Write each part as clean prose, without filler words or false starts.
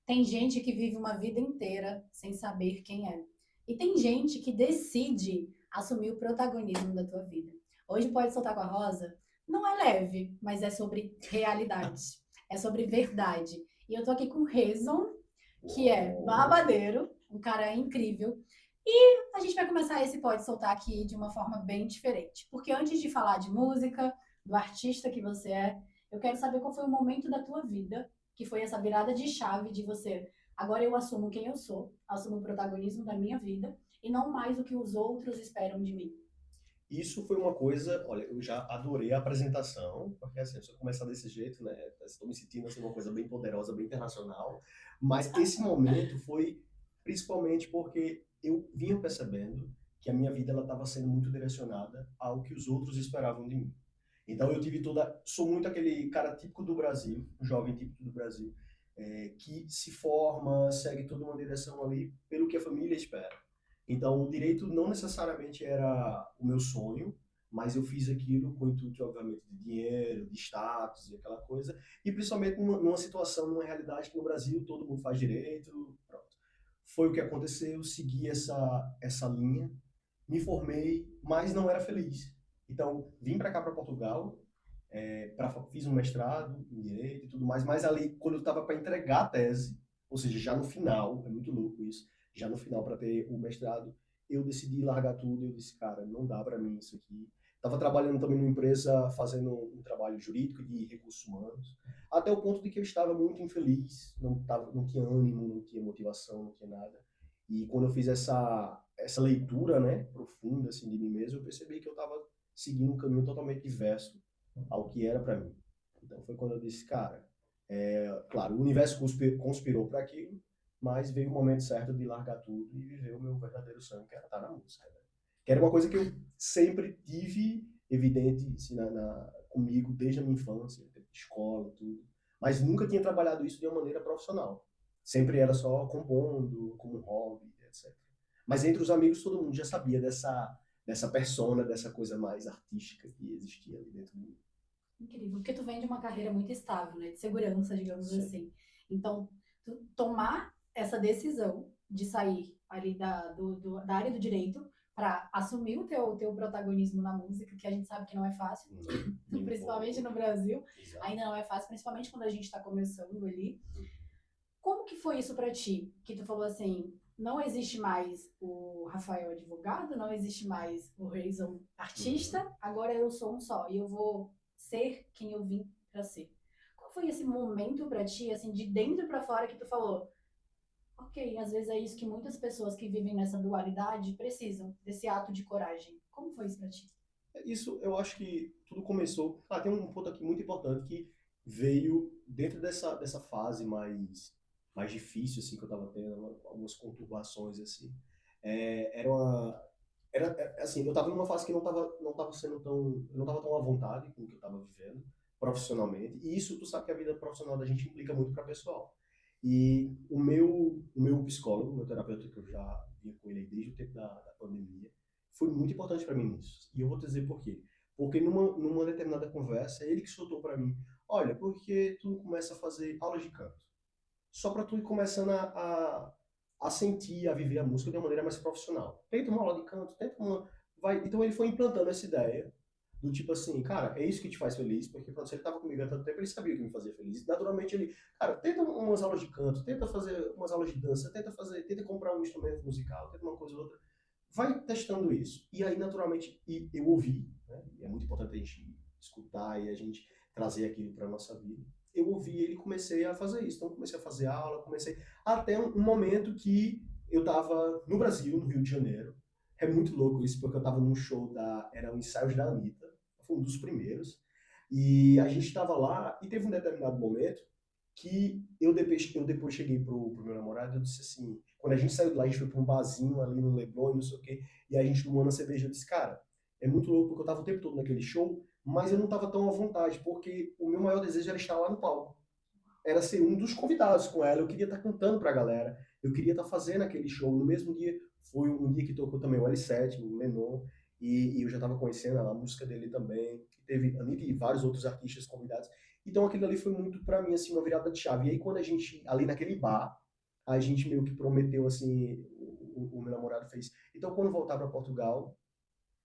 Tem gente que vive uma vida inteira sem saber quem é. E tem gente que decide assumir o protagonismo da tua vida. Hoje pode soltar com a Rosa, não é leve, mas é sobre realidade. É sobre verdade. E eu tô aqui com o Rezon, que é babadeiro, um cara incrível. E a gente vai começar esse Pode Soltar aqui de uma forma bem diferente. Porque antes de falar de música, do artista que você é, eu quero saber qual foi o momento da tua vida que foi essa virada de chave de você. Agora eu assumo quem eu sou, assumo o protagonismo da minha vida e não mais o que os outros esperam de mim. Isso foi uma coisa, olha, eu já adorei a apresentação, porque assim, se eu começar desse jeito, né, estou me sentindo assim uma coisa bem poderosa, bem internacional, mas esse momento foi principalmente porque eu vinha percebendo que a minha vida ela estava sendo muito direcionada ao que os outros esperavam de mim. Então eu tive toda, sou muito aquele cara típico do Brasil, um jovem típico do Brasil, que se forma, segue toda uma direção ali pelo que a família espera. Então, o direito não necessariamente era o meu sonho, mas eu fiz aquilo com o intuito, obviamente, de dinheiro, de status e aquela coisa, e principalmente numa situação, numa realidade que no Brasil todo mundo faz direito, pronto. Foi o que aconteceu, segui essa linha, me formei, mas não era feliz. Então, vim para cá, para Portugal, fiz um mestrado em direito e tudo mais, mas ali, quando eu estava para entregar a tese, ou seja, já no final, é muito louco isso, já no final para ter o mestrado, eu decidi largar tudo. Eu disse, cara, não dá para mim isso aqui. Estava trabalhando também numa empresa fazendo um trabalho jurídico de recursos humanos, até o ponto de que eu estava muito infeliz, não tinha ânimo, não tinha motivação, não tinha nada. E quando eu fiz essa leitura, né, profunda assim de mim mesmo, eu percebi que eu estava seguindo um caminho totalmente diverso ao que era para mim. Então foi quando eu disse, cara, claro, o universo conspirou para aquilo, mas veio o momento certo de largar tudo e viver o meu verdadeiro sonho, que era estar na música. Né? Que era uma coisa que eu sempre tive evidente assim, comigo desde a minha infância, escola, tudo. Mas nunca tinha trabalhado isso de uma maneira profissional. Sempre era só compondo, como hobby, etc. Mas entre os amigos todo mundo já sabia dessa persona, dessa coisa mais artística que existia ali dentro de mim. Incrível, porque tu vem de uma carreira muito estável, né, de segurança, digamos Sim. assim. Então, tu tomar essa decisão de sair ali da área do direito para assumir o teu protagonismo na música, que a gente sabe que não é fácil, Não, nem um principalmente pouco. no Brasil, Exato. ainda não é fácil, principalmente quando a gente está começando ali. Como que foi isso para ti? Que tu falou assim, não existe mais o Rafael advogado, não existe mais o Reison Uhum. artista, agora eu sou um só e eu vou ser quem eu vim para ser. Qual foi esse momento para ti, assim, de dentro para fora que tu falou, ok, às vezes é isso que muitas pessoas que vivem nessa dualidade precisam, desse ato de coragem. Como foi isso para ti? Isso eu acho que tudo começou. Ah, tem um ponto aqui muito importante que veio dentro dessa fase mais difícil assim que eu estava tendo, algumas conturbações assim. Era uma assim, eu estava numa fase que não tava sendo tão, eu não estava tão à vontade com o que eu estava vivendo profissionalmente. E isso tu sabe que a vida profissional da gente implica muito para pessoal. E o meu psicólogo, meu terapeuta que eu já vinha com ele desde o tempo da pandemia, foi muito importante para mim nisso. E eu vou te dizer por quê. Porque numa determinada conversa, ele que soltou para mim, olha, porque tu não começa a fazer aulas de canto? Só para tu ir começando a sentir, a viver a música de uma maneira mais profissional. Tenta uma aula de canto, tenta uma... Vai. Então ele foi implantando essa ideia do tipo assim, cara, é isso que te faz feliz, porque pronto, se ele estava comigo há tanto tempo, ele sabia o que me fazia feliz. Naturalmente ele, cara, tenta umas aulas de canto, tenta fazer umas aulas de dança, tenta comprar um instrumento musical, tenta uma coisa ou outra, vai testando isso. E aí, naturalmente, e eu ouvi, né? E é muito importante a gente escutar e a gente trazer aquilo para nossa vida. Eu ouvi ele e comecei a fazer isso. Então, comecei a fazer aula, comecei até um momento que eu estava no Brasil, no Rio de Janeiro. É muito louco isso, porque eu estava num show era um ensaio da Anitta, foi um dos primeiros. E a gente estava lá e teve um determinado momento que eu depois cheguei pro meu namorado e eu disse assim, quando a gente saiu de lá, a gente foi pra um barzinho ali no Leblon e não sei o quê, e a gente tomando a cerveja, eu disse, cara, é muito louco porque eu tava o tempo todo naquele show, mas eu não tava tão à vontade, porque o meu maior desejo era estar lá no palco. Era ser um dos convidados com ela, eu queria estar cantando pra galera, eu queria estar fazendo aquele show. No mesmo dia, foi um dia que tocou também o L7, o Lennon, e eu já estava conhecendo a música dele também, que teve Anitta e vários outros artistas convidados. Então aquilo ali foi muito pra mim, assim, uma virada de chave. E aí quando a gente, ali naquele bar, a gente meio que prometeu, assim, o meu namorado fez. Então quando voltar para Portugal,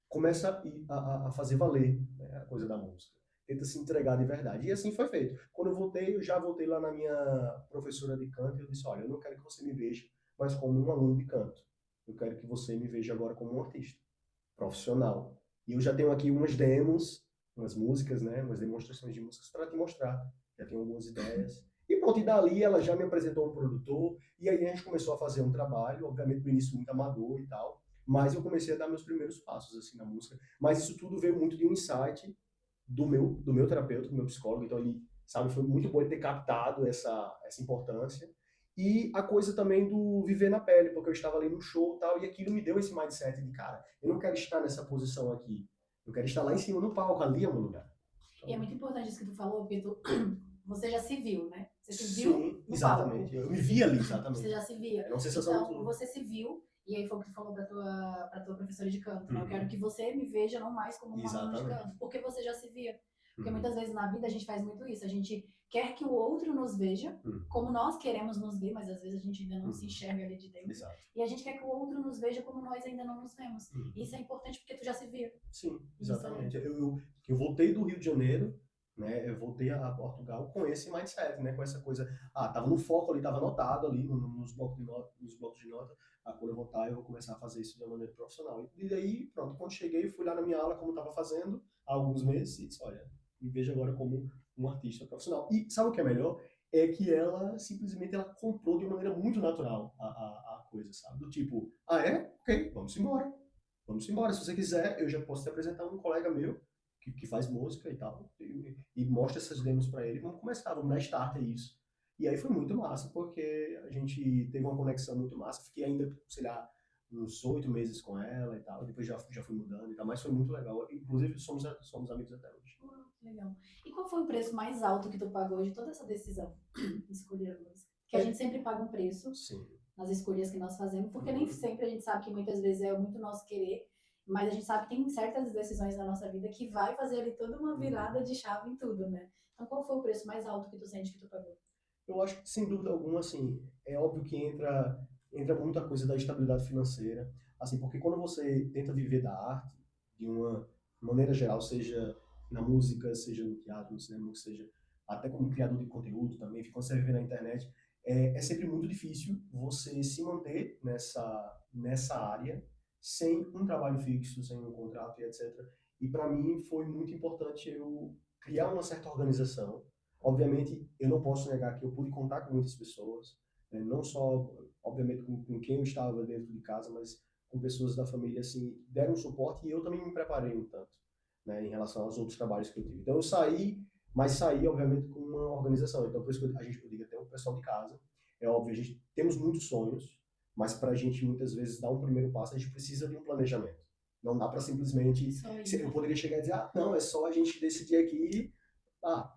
começa a fazer valer, né, a coisa da música. Tenta se entregar de verdade. E assim foi feito. Quando eu voltei, eu já voltei lá na minha professora de canto e eu disse, olha, eu não quero que você me veja mais como um aluno de canto. Eu quero que você me veja agora como um artista profissional. E eu já tenho aqui umas demos, umas músicas, né, umas demonstrações de músicas para te mostrar. Já tenho algumas ideias. E pronto, e dali ela já me apresentou um produtor, e aí a gente começou a fazer um trabalho, obviamente no início muito amador e tal, mas eu comecei a dar meus primeiros passos assim na música. Mas isso tudo veio muito de um insight do meu terapeuta, do meu psicólogo, então ele, sabe, foi muito bom ele ter captado essa importância. E a coisa também do viver na pele, porque eu estava ali no show e tal, e aquilo me deu esse mindset de, cara, eu não quero estar nessa posição aqui, eu quero estar lá em cima no palco, ali é o meu lugar. Então, E é muito importante isso que tu falou, porque você já se viu, né? Você se viu sim, no palco. exatamente. Eu me vi ali, Você exatamente. já se via. Era uma sensação Então, muito. você se viu, e aí foi o que tu falou pra tua professora de canto, né? Eu quero Uhum. que você me veja não mais como uma aluna de Exatamente. canto, porque você já se via. Porque muitas Uhum. vezes na vida a gente faz muito isso. A gente quer que o outro nos veja Uhum. como nós queremos nos ver, mas às vezes a gente ainda não se Uhum. enxerga ali de dentro. Exato. E a gente quer que o outro nos veja como nós ainda não nos vemos. Uhum. E isso é importante porque tu já se via. Sim, Isso exatamente. Eu voltei do Rio de Janeiro, né? Eu voltei a Portugal com esse mindset, né? Com essa coisa. Ah, tava no foco ali, tava anotado ali nos blocos de nota, nos blocos de nota. Ah, quando eu voltar, eu vou começar a fazer isso de uma maneira profissional. E daí, pronto, quando cheguei, fui lá na minha aula, como estava fazendo há alguns meses, e disse: olha, me vejo agora como um artista profissional. E sabe o que é melhor? É que ela simplesmente ela comprou de uma maneira muito natural a coisa, sabe? Do tipo, ah, é? Ok, vamos embora. Vamos embora. Se você quiser, eu já posso te apresentar um colega meu que faz música e tal, e mostra essas demos para ele. Vamos começar, vamos dar start a isso. E aí foi muito massa, porque a gente teve uma conexão muito massa. Fiquei ainda, sei lá, uns 8 meses com ela e tal. Depois já fui mudando e tal, mas foi muito legal. Inclusive, somos amigos até hoje. Que legal. E qual foi o preço mais alto que tu pagou de toda essa decisão de escolher a música? Porque a gente sempre paga um preço Sim. nas escolhas que nós fazemos, porque nem sempre a gente sabe que muitas vezes é muito nosso querer, mas a gente sabe que tem certas decisões na nossa vida que vai fazer ali toda uma virada de chave em tudo, né? Então qual foi o preço mais alto que tu sente que tu pagou? Eu acho que, sem dúvida alguma, assim, é óbvio que entra muita coisa da estabilidade financeira, assim, porque quando você tenta viver da arte, de uma maneira geral, seja na música, seja no teatro, no cinema, seja até como criador de conteúdo também, quando você vive na internet, é sempre muito difícil você se manter nessa área sem um trabalho fixo, sem um contrato e etc. E para mim foi muito importante eu criar uma certa organização. Obviamente, eu não posso negar que eu pude contar com muitas pessoas, né? Não só, obviamente, com quem eu estava dentro de casa, mas com pessoas da família, assim, deram suporte e eu também me preparei um tanto, né, em relação aos outros trabalhos que eu tive. Então, eu saí, mas saí, obviamente, com uma organização. Então, por isso que a gente, eu digo até o pessoal de casa, é óbvio, a gente temos muitos sonhos, mas para a gente, muitas vezes, dar um primeiro passo, a gente precisa de um planejamento. Não dá para simplesmente. Eu poderia chegar e dizer, ah, não, é só a gente decidir aqui, ah,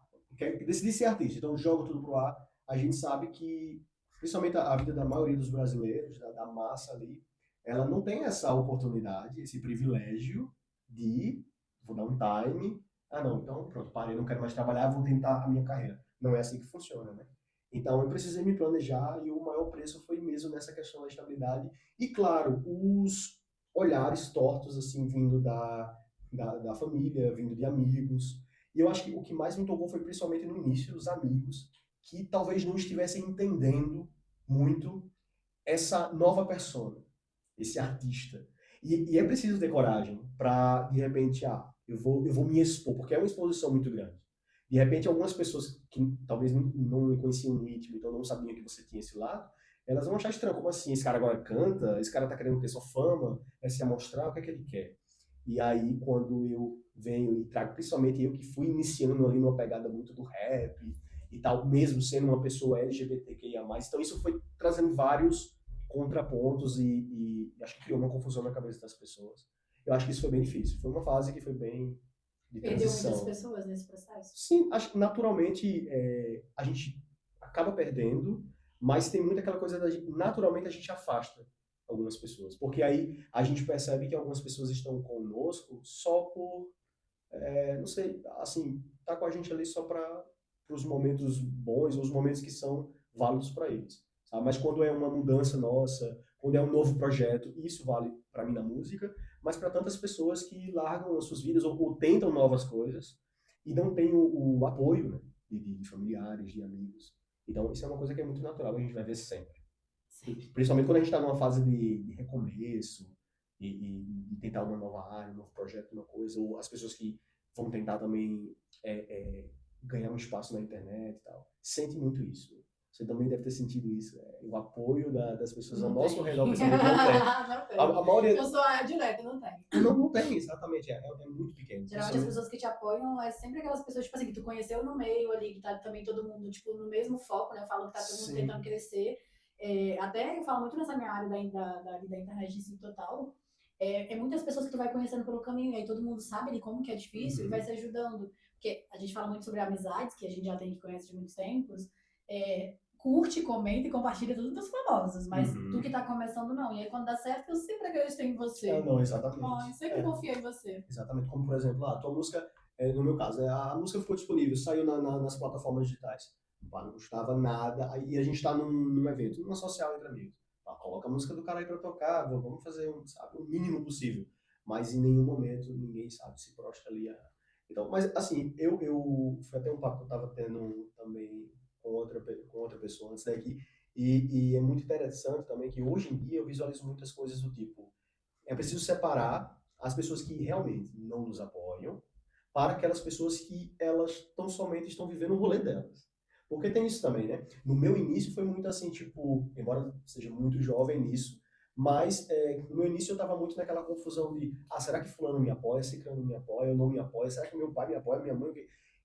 decidir ser artista, então joga tudo pro ar. A gente sabe que, principalmente a vida da maioria dos brasileiros, da massa ali, ela não tem essa oportunidade, esse privilégio de, vou dar um time, ah não, então pronto, parei, não quero mais trabalhar, vou tentar a minha carreira. Não é assim que funciona, né? Então eu precisei me planejar e o maior preço foi mesmo nessa questão da estabilidade. E claro, os olhares tortos, assim, vindo da família, vindo de amigos, e eu acho que o que mais me tocou foi principalmente no início os amigos, que talvez não estivessem entendendo muito essa nova persona, esse artista. E é preciso ter coragem para, de repente, eu vou me expor, porque é uma exposição muito grande. De repente, algumas pessoas que talvez não conheciam o ritmo, então não sabiam que você tinha esse lado, elas vão achar estranho, como assim? Esse cara agora canta? Esse cara tá querendo ter sua fama? É se amostrar? O que é que ele quer? E aí, quando eu venho e trago, principalmente eu que fui iniciando ali numa pegada muito do rap e tal, mesmo sendo uma pessoa LGBTQIA+, então isso foi trazendo vários contrapontos e acho que criou uma confusão na cabeça das pessoas. Eu acho que isso foi bem difícil. Foi uma fase que foi bem de Perdeu muitas transição. pessoas nesse processo? Sim, acho que naturalmente a gente acaba perdendo, mas tem muito aquela coisa da gente, naturalmente a gente afasta algumas pessoas, porque aí a gente percebe que algumas pessoas estão conosco só por, não sei, assim, tá com a gente ali só para os momentos bons, ou os momentos que são válidos para eles, sabe? Mas quando é uma mudança nossa, quando é um novo projeto, isso vale para mim na música, mas para tantas pessoas que largam as suas vidas ou tentam novas coisas e não têm o apoio, né, de familiares, de amigos. Então, isso é uma coisa que é muito natural, a gente vai ver sempre. Sempre. Principalmente quando a gente está numa fase de recomeço e tentar uma nova área, um novo projeto, uma coisa, ou as pessoas que vão tentar também ganhar um espaço na internet e tal. Sente muito isso. Você também deve ter sentido isso. O apoio das pessoas ao Não nosso tem. redor, principalmente, não tem. Não tem. A maioria... Eu sou a direta, não tem. Não tem, exatamente. É muito pequeno. Geralmente as pessoas que te apoiam é sempre aquelas pessoas, tipo assim, que tu conheceu no meio ali, que tá também todo mundo, tipo, no mesmo foco, né? Eu falo que tá todo mundo Sim. tentando crescer. Até eu falo muito nessa minha área da internet em si total. Muitas pessoas que tu vai conhecendo pelo caminho, e aí todo mundo sabe ali como que é difícil e vai se ajudando. Porque a gente fala muito sobre amizades, que a gente já tem que conhece de muitos tempos. Curte, comenta e compartilha tudo dos famosos, mas tu que tá começando não. E aí quando dá certo, eu sempre acredito em você. Não, exatamente. Eu sempre confiei em você. Exatamente, como por exemplo, a tua música, no meu caso, a música ficou disponível, saiu nas plataformas digitais. Pá, não custava nada, e a gente tá num evento, numa social entre amigos. Pá, coloca a música do cara aí pra tocar, vamos fazer sabe, o mínimo possível. Mas em nenhum momento ninguém, sabe, se prostra ali. Então, mas assim, foi até um papo que eu tava tendo também com outra pessoa antes daqui, e é muito interessante também que hoje em dia eu visualizo muitas coisas do tipo, é preciso separar as pessoas que realmente não nos apoiam para aquelas pessoas que elas tão somente estão vivendo o rolê delas. Porque tem isso também, né? No meu início foi muito assim, tipo, embora seja muito jovem nisso, mas no meu início eu estava muito naquela confusão de, será que fulano me apoia, ciclano me apoia, eu não me apoia, será que meu pai me apoia, minha mãe...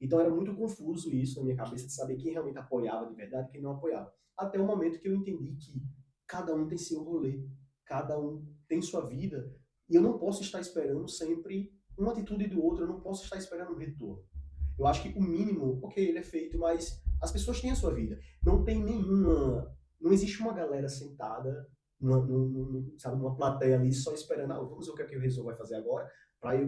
Então era muito confuso isso na minha cabeça de saber quem realmente apoiava de verdade e quem não apoiava. Até o momento que eu entendi que cada um tem seu rolê, cada um tem sua vida, e eu não posso estar esperando sempre uma atitude do outro, eu não posso estar esperando um retorno. Eu acho que o mínimo, ok, ele é feito, mas as pessoas têm a sua vida. Não tem nenhuma. Não existe uma galera sentada sabe, numa plateia ali só esperando, vamos ver o que, o Rizzo vai fazer agora, para eu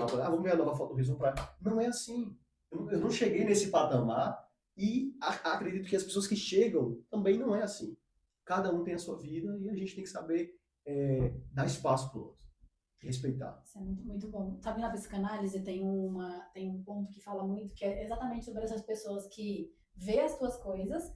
vou lá, vamos ver a nova foto do Rizzo. Não é assim. Eu não cheguei nesse patamar e acredito que as pessoas que chegam também não é assim. Cada um tem a sua vida e a gente tem que saber dar espaço para o outro, respeitar. Isso é muito, muito bom. Sabe, na psicanálise tem um ponto que fala muito, que é exatamente sobre essas pessoas que vê as tuas coisas,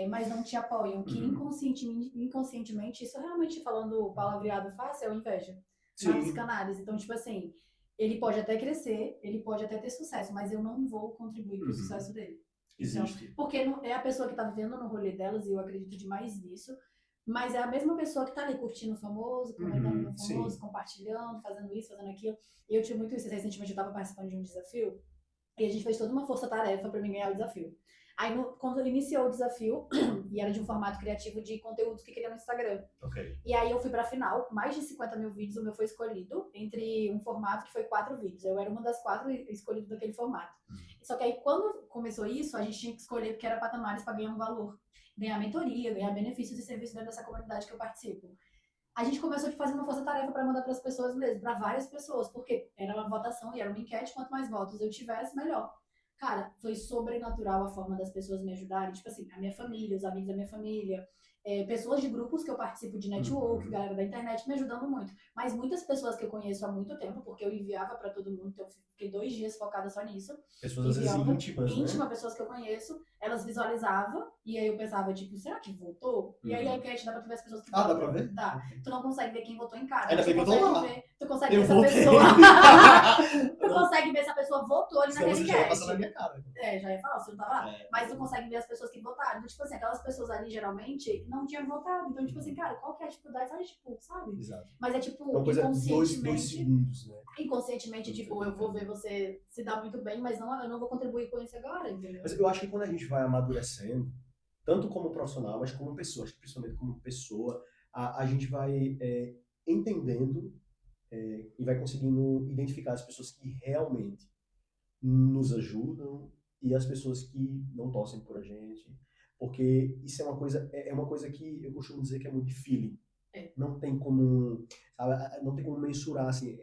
mas não te apoiam, que inconscientemente, isso realmente falando palavreado fácil, é o inveja. Na psicanálise. Então, tipo assim, ele pode até crescer, ele pode até ter sucesso, mas eu não vou contribuir para o sucesso dele. Existe. Então, porque é a pessoa que tá vivendo no rolê delas, e eu acredito demais nisso, mas é a mesma pessoa que tá ali curtindo o famoso, comentando no famoso, compartilhando, fazendo isso, fazendo aquilo. E eu tinha muito isso. Recentemente eu tava participando de um desafio e a gente fez toda uma força-tarefa pra mim ganhar o desafio. Aí, quando iniciou o desafio, e era de um formato criativo de conteúdos que queria no Instagram. Okay. E aí eu fui pra final, com mais de 50 mil vídeos, o meu foi escolhido, entre um formato que foi 4 vídeos. Eu era uma das 4 escolhidas daquele formato. Só que aí, quando começou isso, a gente tinha que escolher, porque era patamares para ganhar um valor. Ganhar mentoria, ganhar benefícios e serviços dentro dessa comunidade que eu participo. A gente começou a fazer uma força-tarefa para mandar para as pessoas mesmo, para várias pessoas, porque era uma votação e era uma enquete, quanto mais votos eu tivesse, melhor. Cara, foi sobrenatural a forma das pessoas me ajudarem, tipo assim, a minha família, os amigos da minha família, pessoas de grupos que eu participo de network, galera da internet me ajudando muito. Mas muitas pessoas que eu conheço há muito tempo, porque eu enviava para todo mundo, então eu fiquei 2 dias focada só nisso. Pessoas às vezes íntimas, né? Pessoas que eu conheço, elas visualizavam, e aí eu pensava, tipo, será que votou? E aí a enquete dá pra tu ver as pessoas que votam. Dá pra ver? Dá. Tu não consegue ver quem votou em casa. Ainda bem que eu tô lá. Tu consegue ver se a pessoa... tu consegue ver se a pessoa votou ali naquele enquete. Já ia passar na minha cara. Já ia falar, você não tava lá. Mas tu consegue ver as pessoas que votaram. Então, tipo assim, aquelas pessoas ali, geralmente, não tinham votado. Então, tipo assim, cara, qual que é a dificuldade? Sabe, tipo, sabe? Exato. Mas é tipo, inconscientemente... 2 segundos, né? Inconscientemente, tipo, eu vou ver você se dar muito bem, mas não, eu não vou contribuir com isso agora, entendeu? Mas eu acho que quando a gente vai amadurecendo, tanto como profissional, mas como pessoa, acho que principalmente como pessoa, a gente vai entendendo e vai conseguindo identificar as pessoas que realmente nos ajudam e as pessoas que não torcem por a gente, porque isso é uma coisa que eu costumo dizer que é muito de feeling. Não tem como, sabe, não tem como mensurar, assim,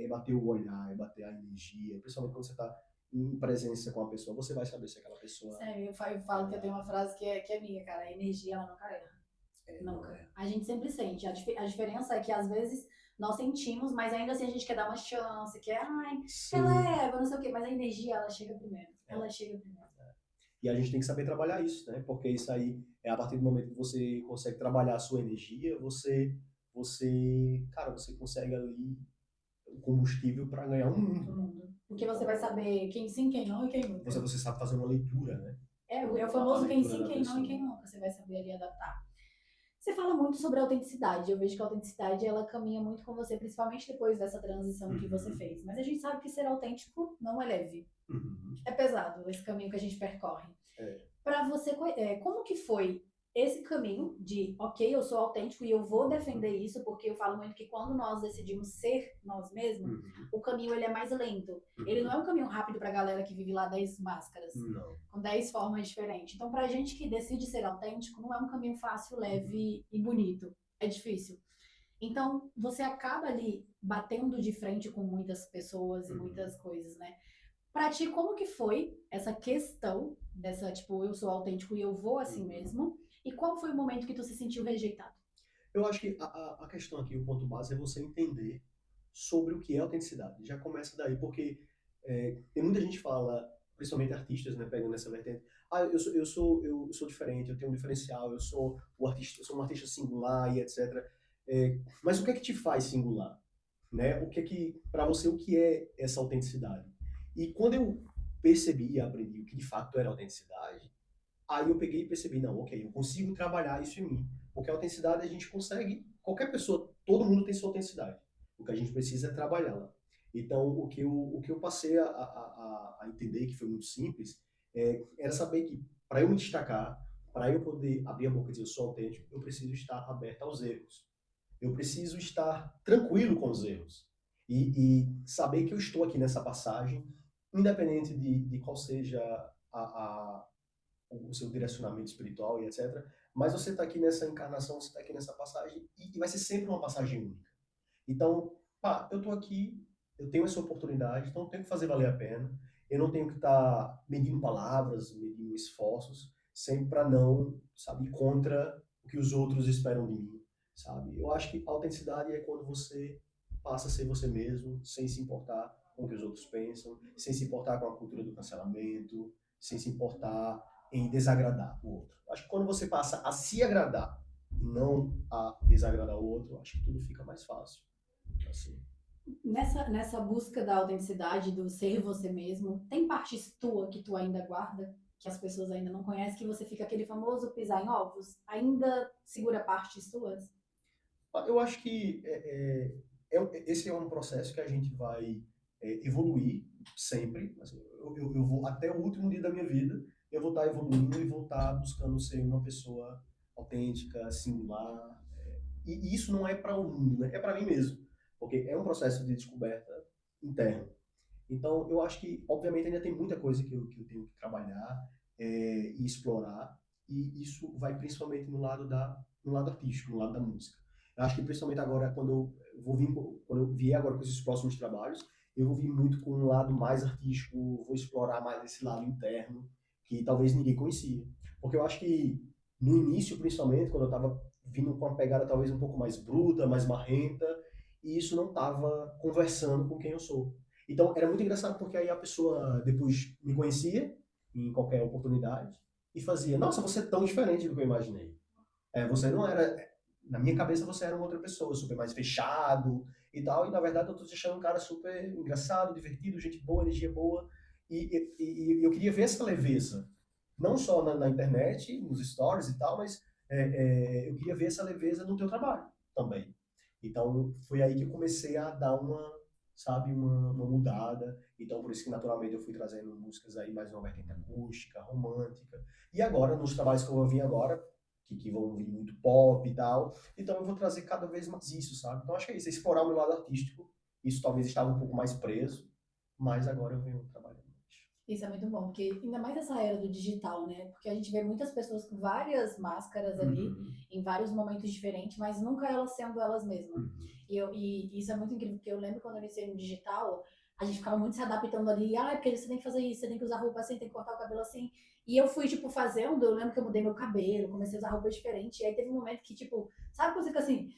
bater o olhar, bater a energia, principalmente quando você está em presença com a pessoa, você vai saber se aquela pessoa Sério, eu falo que eu tenho uma frase que é minha, cara. A energia, ela nunca erra. não Nunca. é. A gente sempre sente. A diferença é que às vezes nós sentimos, mas ainda assim a gente quer dar uma chance, quer, ai, Sim. releva, não sei o quê. Mas a energia, ela chega primeiro. Ela chega primeiro. E a gente tem que saber trabalhar isso, né? Porque isso aí é a partir do momento que você consegue trabalhar a sua energia, cara, você consegue ali o combustível para ganhar um Do mundo. mundo. Porque você vai saber quem sim, quem não e quem nunca. Você sabe fazer uma leitura, né? É o A famoso quem leitura sim, da quem não e pessoa. quem nunca. Você vai saber ali adaptar. Você fala muito sobre a autenticidade. Eu vejo que a autenticidade ela caminha muito com você, principalmente depois dessa transição que você fez. Mas a gente sabe que ser autêntico não é leve. Uhum. É pesado esse caminho que a gente percorre. É. Para você, como que foi esse caminho de, ok, eu sou autêntico e eu vou defender isso, porque eu falo muito que quando nós decidimos ser nós mesmos, o caminho ele é mais lento. Ele não é um caminho rápido para a galera que vive lá 10 máscaras, Não. com 10 formas diferentes. Então, para a gente que decide ser autêntico, não é um caminho fácil, leve e bonito. É difícil. Então, você acaba ali batendo de frente com muitas pessoas e muitas coisas, né? Pra ti, como que foi essa questão dessa, tipo, eu sou autêntico e eu vou assim mesmo? E qual foi o momento que tu se sentiu rejeitado? Eu acho que a questão aqui, o ponto base é você entender sobre o que é autenticidade. Já começa daí, porque tem muita gente que fala, principalmente artistas, né, pegando essa vertente, eu sou diferente, eu tenho um diferencial, eu sou o artista, eu sou um artista singular e etc. Mas o que é que te faz singular? Né? O que é que, para você, o que é essa autenticidade? E quando eu percebi e aprendi o que de fato era autenticidade, aí eu peguei e percebi, não, ok, eu consigo trabalhar isso em mim. Porque a autenticidade a gente consegue, qualquer pessoa, todo mundo tem sua autenticidade. O que a gente precisa é trabalhá-la. Então, o que eu passei a entender, que foi muito simples, era saber que para eu me destacar, para eu poder abrir a boca e dizer eu sou autêntico, eu preciso estar aberto aos erros. Eu preciso estar tranquilo com os erros. E saber que eu estou aqui nessa passagem, independente de qual seja a, o seu direcionamento espiritual e etc. Mas você está aqui nessa encarnação, você está aqui nessa passagem e vai ser sempre uma passagem única. Então, pá, eu estou aqui, eu tenho essa oportunidade, então eu tenho que fazer valer a pena. Eu não tenho que estar medindo palavras, medindo esforços, sempre para não, sabe, ir contra o que os outros esperam de mim, sabe? Eu acho que a autenticidade é quando você passa a ser você mesmo, sem se importar com o que os outros pensam, sem se importar com a cultura do cancelamento, sem se importar em desagradar o outro. Acho que quando você passa a se agradar e não a desagradar o outro, acho que tudo fica mais fácil. Assim. Nessa busca da autenticidade, do ser você mesmo, tem partes tua que tu ainda guarda, que as pessoas ainda não conhecem, que você fica aquele famoso pisar em ovos? Ainda segura partes tuas? Eu acho que esse é um processo que a gente vai evoluir sempre. Assim, eu vou até o último dia da minha vida, eu vou estar evoluindo e vou estar buscando ser uma pessoa autêntica, singular. E isso não é para o mundo, né? É para mim mesmo, porque é um processo de descoberta interno. Então, eu acho que, obviamente, ainda tem muita coisa que eu tenho que trabalhar e explorar, e isso vai principalmente no lado artístico, no lado da música. Eu acho que, principalmente agora, quando eu vier agora com esses próximos trabalhos, eu vou vir muito com um lado mais artístico, vou explorar mais esse lado interno, que talvez ninguém conhecia. Porque eu acho que, no início, principalmente, quando eu estava vindo com uma pegada talvez um pouco mais bruta, mais marrenta, e isso não estava conversando com quem eu sou. Então, era muito engraçado porque aí a pessoa depois me conhecia em qualquer oportunidade e fazia, nossa, você é tão diferente do que eu imaginei. Você não era, na minha cabeça você era uma outra pessoa, super mais fechado e tal, e na verdade eu tô te achando um cara super engraçado, divertido, gente boa, energia boa, e eu queria ver essa leveza, não só na internet, nos stories e tal, mas eu queria ver essa leveza no teu trabalho também. Então, foi aí que eu comecei a dar sabe, uma mudada. Então, por isso que naturalmente eu fui trazendo músicas aí mais uma vertente acústica, romântica. E agora, nos trabalhos que eu vou vir agora, que vão vir muito pop e tal, então eu vou trazer cada vez mais isso, sabe? Então, acho que é isso, é explorar o meu lado artístico. Isso talvez estava um pouco mais preso, mas agora eu venho trabalhando mais. Isso é muito bom, porque ainda mais essa era do digital, né? Porque a gente vê muitas pessoas com várias máscaras ali, em vários momentos diferentes, mas nunca elas sendo elas mesmas. Uhum. E isso é muito incrível, porque eu lembro quando eu iniciei no digital, a gente ficava muito se adaptando ali, porque você tem que fazer isso, você tem que usar roupa assim, tem que cortar o cabelo assim. E eu fui, tipo, fazendo, eu lembro que eu mudei meu cabelo, comecei a usar roupa diferente, e aí teve um momento que, tipo, sabe quando você fica assim,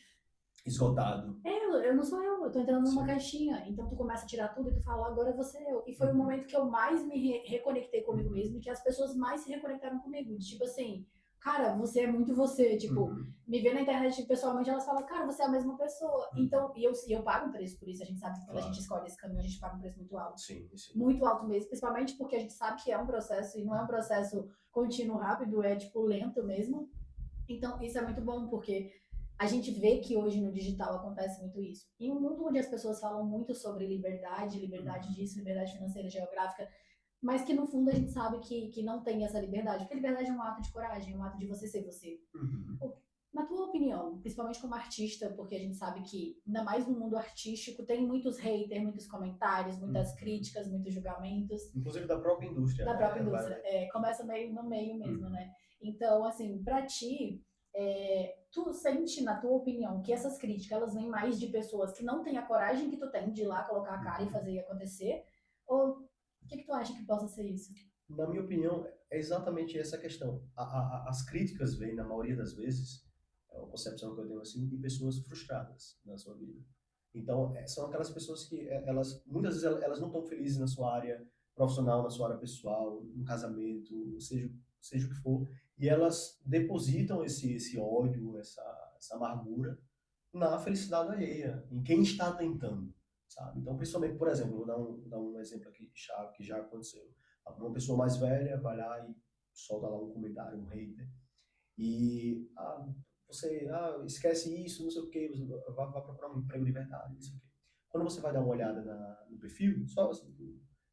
Esgotado. eu não sou eu tô entrando numa Sim. caixinha. Então tu começa a tirar tudo e tu fala, agora você é eu. E foi o Uhum. momento que eu mais me reconectei comigo Uhum. mesmo e que as pessoas mais se reconectaram comigo. De, tipo assim, cara, você é muito você. Tipo, Uhum. me vê na internet pessoalmente, elas falam, cara, você é a mesma pessoa. Uhum. Então, e eu pago um preço por isso. A gente sabe que quando a gente Claro. escolhe esse caminho, a gente paga um preço muito alto. Sim, sim. Muito alto mesmo, principalmente porque a gente sabe que é um processo e não é um processo contínuo, rápido, é tipo lento mesmo. Então, isso é muito bom, porque a gente vê que hoje no digital acontece muito isso. Em um mundo onde as pessoas falam muito sobre liberdade, liberdade Uhum. disso, liberdade financeira, geográfica, mas que no fundo a gente sabe que não tem essa liberdade. Porque liberdade é um ato de coragem, é um ato de você ser você. Uhum. Na tua opinião, principalmente como artista, porque a gente sabe que, ainda mais no mundo artístico, tem muitos haters, muitos comentários, muitas Uhum. críticas, muitos julgamentos Inclusive da própria indústria, da própria né? indústria. Começa meio no meio mesmo, Uhum. né? Então, assim, para ti, tu sente, na tua opinião, que essas críticas elas vêm mais de pessoas que não têm a coragem que tu tem de ir lá colocar a cara e Uhum. fazer acontecer? Ou o que tu acha que possa ser isso? Na minha opinião, é exatamente essa questão. As críticas vêm, na maioria das vezes, é uma concepção que eu tenho assim, de pessoas frustradas na sua vida. Então, são aquelas pessoas que elas muitas vezes elas não estão felizes na sua área profissional, na sua área pessoal, no casamento, seja o que for, e elas depositam esse ódio, essa amargura na felicidade alheia, em quem está tentando, sabe? Então, principalmente, por exemplo, vou dar um exemplo aqui que já aconteceu. Uma pessoa mais velha vai lá e solta lá um comentário, um hater, e esquece isso, não sei o quê, vai procurar um emprego de verdade, não sei o quê. Quando você vai dar uma olhada no perfil, só assim,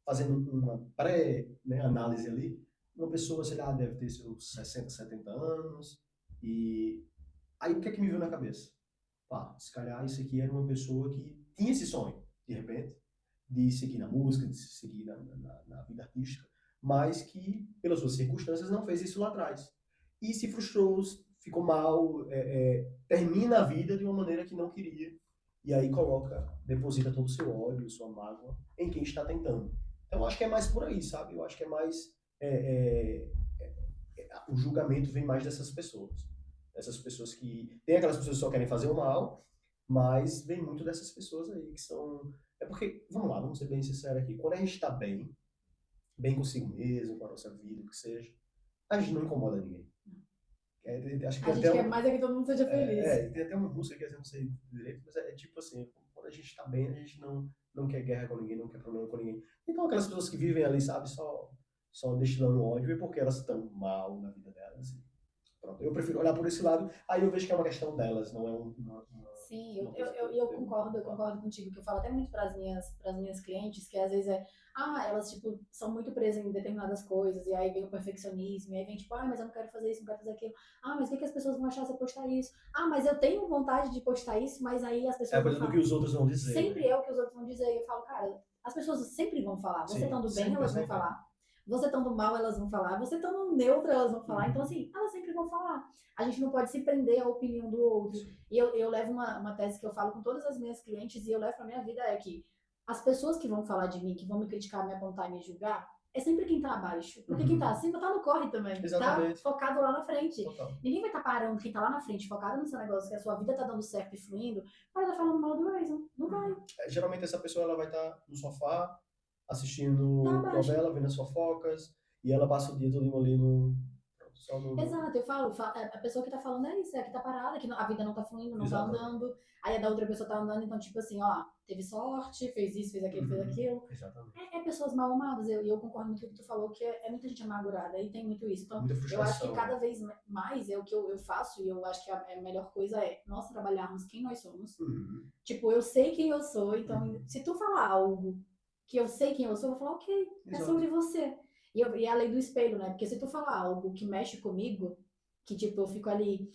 fazendo uma pré-análise ali, uma pessoa, sei lá, deve ter seus 60, 70 anos, e aí o que é que me veio na cabeça? Pá, se calhar isso aqui era uma pessoa que tinha esse sonho, de repente, de seguir na música, de seguir na vida artística, mas que, pelas suas circunstâncias, não fez isso lá atrás. E se frustrou, ficou mal, termina a vida de uma maneira que não queria, e aí deposita todo o seu ódio, sua mágoa em quem está tentando. Então, eu acho que é mais por aí, sabe? Eu acho que é mais. O julgamento vem mais dessas pessoas. Essas pessoas que. Tem aquelas pessoas que só querem fazer o mal, mas vem muito dessas pessoas aí que são. É porque, vamos lá, vamos ser bem sinceros aqui. Quando a gente está bem consigo mesmo, com a nossa vida, o que seja, a gente não incomoda ninguém. Acho que A tem até gente quer mais é que todo mundo seja feliz. tem até uma música que eu não sei direito, mas é tipo assim, quando a gente está bem, a gente não quer guerra com ninguém, não quer problema com ninguém. Então aquelas pessoas que vivem ali, sabe, só destilando ódio é porque elas estão mal na vida delas. E pronto, eu prefiro olhar por esse lado, aí eu vejo que é uma questão delas, não é Sim, uma coisa que eu eu concordo contigo, que eu falo até muito para as minhas clientes, que às vezes elas, tipo, são muito presas em determinadas coisas, e aí vem o perfeccionismo, e aí vem, tipo, mas eu não quero fazer isso, não quero fazer aquilo, mas o que que as pessoas vão achar se eu postar isso? Mas eu tenho vontade de postar isso, mas aí as é a pessoas vão coisa do que falar, os outros vão dizer, sempre né? é o que os outros vão dizer, e eu falo, cara, as pessoas sempre vão falar, você Sim, estando bem, sempre, elas vão sempre é. falar, você estando mal, elas vão falar, você estando neutro, elas vão falar, então, Uhum. assim, elas sempre vão falar, a gente não pode se prender à opinião do outro, Sim. e eu levo uma tese que eu falo com todas as minhas clientes e eu levo pra minha vida é que as pessoas que vão falar de mim, que vão me criticar, me apontar e me julgar, é sempre quem tá abaixo. Porque quem tá Uhum. acima tá no corre também. Tá Exatamente. focado lá na frente. Total. Ninguém vai estar parando quem tá lá na frente, focado no seu negócio, que a sua vida tá dando certo e fluindo, para estar falando mal do Raisin. Não vai. Uhum. Geralmente essa pessoa ela vai estar no sofá, Tá assistindo abaixo. novela, vendo as fofocas, e ela passa o dia todo ali só Exato, eu falo, a pessoa que tá falando é isso, é que tá parada, que a vida não tá fluindo, não tá Exatamente. andando. Aí a da outra pessoa tá andando, então, tipo assim, ó, teve sorte, fez isso, fez Uhum. aquilo. Exatamente. É pessoas mal amadas, e eu concordo muito com o que tu falou, que é muita gente amargurada, e tem muito isso. Então, Muita eu acho que frustração, né? cada vez mais é o que eu faço, e eu acho que a melhor coisa é nós trabalharmos quem nós somos. Uhum. Tipo, eu sei quem eu sou, então, Uhum. se tu falar algo que eu sei quem eu sou, eu vou falar, ok, é sobre Exato. você. E é a lei do espelho, né? Porque se tu falar algo que mexe comigo, que tipo, eu fico ali,